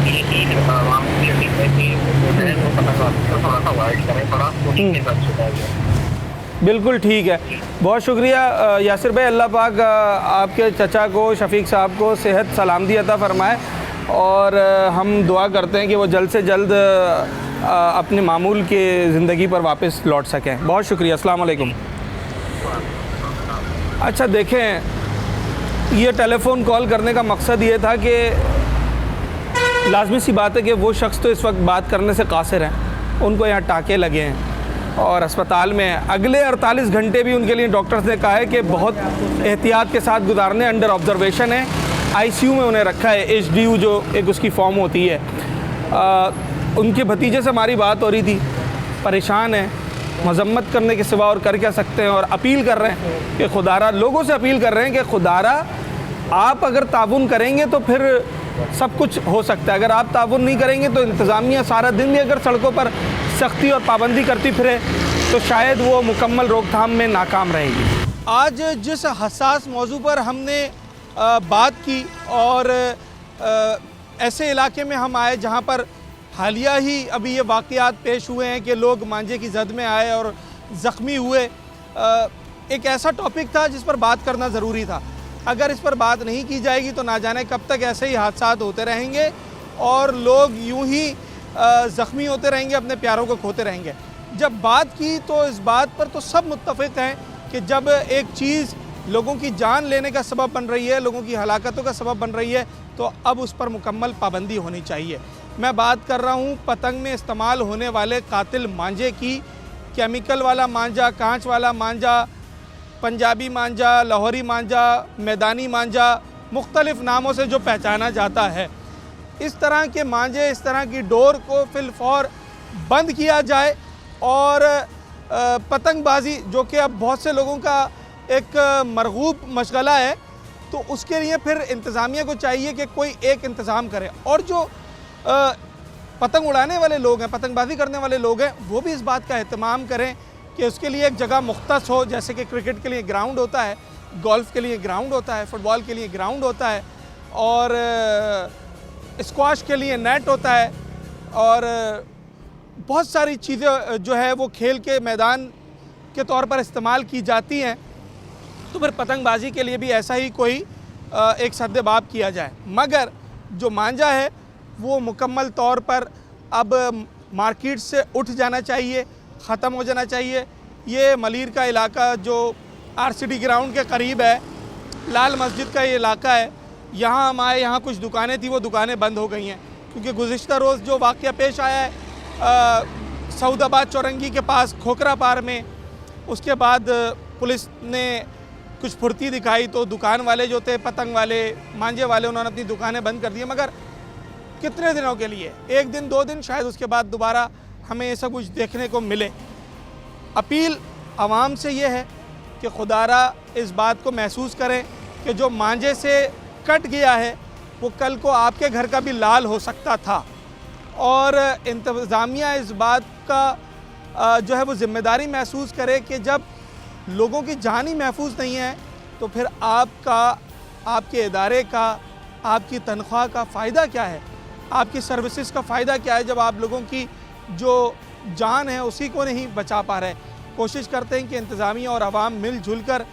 यही आवाम की अपील है कि जो है वो पतंगबाजी को थोड़ा सा अवॉइड करें, थोड़ा कोशिश के साथ चुका है। बिल्कुल ठीक है, बहुत शुक्रिया यासिर भाई। अल्लाह पाक आपके चचा को, शफीक साहब को सेहत सलामती अता फरमाए और हम दुआ करते हैं कि वो जल्द से जल्द अपने मामूल के ज़िंदगी पर वापस लौट सकें। बहुत शुक्रिया, अस्सलाम वालेकुम। अच्छा देखें, ये टेलीफ़ोन कॉल करने का मकसद ये था कि लाजमी सी बात है कि वो शख्स तो इस वक्त बात करने से कासिर हैं, उनको यहाँ टाँके लगे हैं और अस्पताल में अगले 48 घंटे भी उनके लिए डॉक्टर्स ने कहा है कि बहुत एहतियात के साथ गुजारने, अंडर ऑब्जर्वेशन है, ICU में उन्हें रखा है, HDU जो एक उसकी फॉर्म होती है। उनके भतीजे से हमारी बात हो रही थी, परेशान है, मजम्मत करने के सिवा और कर क्या सकते हैं, और अपील कर रहे हैं कि खुदारा, लोगों से अपील कर रहे हैं कि खुदारा आप अगर ताउन करेंगे तो फिर सब कुछ हो सकता है, अगर आप ताउन नहीं करेंगे तो इंतज़ामिया सारा दिन भी अगर सड़कों पर सख्ती और पाबंदी करती फिरे तो शायद वो मुकम्मल रोकथाम में नाकाम रहेगी। आज जिस हसास मौजू पर हमने बात की और ऐसे इलाके में हम आए जहाँ पर हालिया ही अभी ये वाक़यात पेश हुए हैं कि लोग मांझे की जद में आए और ज़ख्मी हुए, एक ऐसा टॉपिक था जिस पर बात करना ज़रूरी था। अगर इस पर बात नहीं की जाएगी तो ना जाने कब तक ऐसे ही हादसात होते रहेंगे और लोग यूं ही ज़ख्मी होते रहेंगे, अपने प्यारों को खोते रहेंगे। जब बात की तो इस बात पर तो सब मुत्तफिक हैं कि जब एक चीज़ लोगों की जान लेने का सबब बन रही है, लोगों की हलाकतों का सबब बन रही है, तो अब उस पर मुकम्मल पाबंदी होनी चाहिए। मैं बात कर रहा हूँ पतंग में इस्तेमाल होने वाले कातिल मांझे की। केमिकल वाला मांझा, कांच वाला मांझा, पंजाबी मांझा, लाहौरी मांझा, मैदानी मांझा, मुख्तलिफ़ नामों से जो पहचाना जाता है, इस तरह के मांझे, इस तरह की डोर को फिलफौर बंद किया जाए। और पतंगबाजी जो कि अब बहुत से लोगों का एक मरगूब मशगला है, तो उसके लिए फिर इंतज़ामिया को चाहिए कि कोई एक इंतज़ाम करे। और जो पतंग उड़ाने वाले लोग हैं, पतंगबाजी करने वाले लोग हैं, वो भी इस बात का एहतमाम करें कि उसके लिए एक जगह मुख्तस हो। जैसे कि क्रिकेट के लिए ग्राउंड होता है, गोल्फ़ के लिए ग्राउंड होता है, फ़ुटबॉल के लिए ग्राउंड होता है, और स्क्वाश के लिए नेट होता है, और बहुत सारी चीज़ें जो है वो खेल के मैदान के तौर पर इस्तेमाल की जाती हैं। तो फिर पतंगबाजी के लिए भी ऐसा ही कोई एक सद्देबाब किया जाए। मगर जो मांझा है वो मुकम्मल तौर पर अब मार्केट से उठ जाना चाहिए, ख़त्म हो जाना चाहिए। ये मलीर का इलाका जो RCD ग्राउंड के करीब है, लाल मस्जिद का ये इलाका है, यहाँ हम आए, यहाँ कुछ दुकानें थी, वो दुकानें बंद हो गई हैं क्योंकि गुज़िश्ता रोज़ जो वाक़या पेश आया है सऊदाबाद चौरंगी के पास खोखरा पार में, उसके बाद पुलिस ने कुछ फुर्ती दिखाई तो दुकान वाले जो थे, पतंग वाले, मांझे वाले, उन्होंने अपनी दुकानें बंद कर दी। मगर कितने दिनों के लिए? 1 दिन 2 दिन, शायद उसके बाद दोबारा हमें ये सब कुछ देखने को मिले। अपील आवाम से ये है कि खुदारा इस बात को महसूस करें कि जो मांझे से कट गया है वो कल को आपके घर का भी लाल हो सकता था। और इंतज़ामिया इस बात का जो है वो ज़िम्मेदारी महसूस करे कि जब लोगों की जान ही महफूज नहीं है तो फिर आपका, आपके इदारे का, आपकी तनख्वाह का फ़ायदा क्या है, आपकी सर्विसेज का फ़ायदा क्या है जब आप लोगों की जो जान है उसी को नहीं बचा पा रहे। कोशिश करते हैं कि इंतज़ामिया और आवाम मिलजुल कर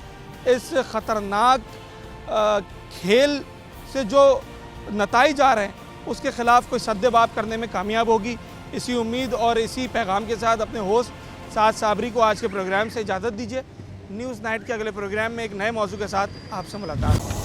इस ख़तरनाक खेल से जो नताइज आ रहे हैं उसके ख़िलाफ़ कोई सद्देबाब करने में कामयाब होगी। इसी उम्मीद और इसी पैगाम के साथ अपने होस्ट साद साबरी को आज के प्रोग्राम से इजाज़त दीजिए। न्यूज़ नाइट के अगले प्रोग्राम में एक नए मौजू के साथ आपसे मुलाकात।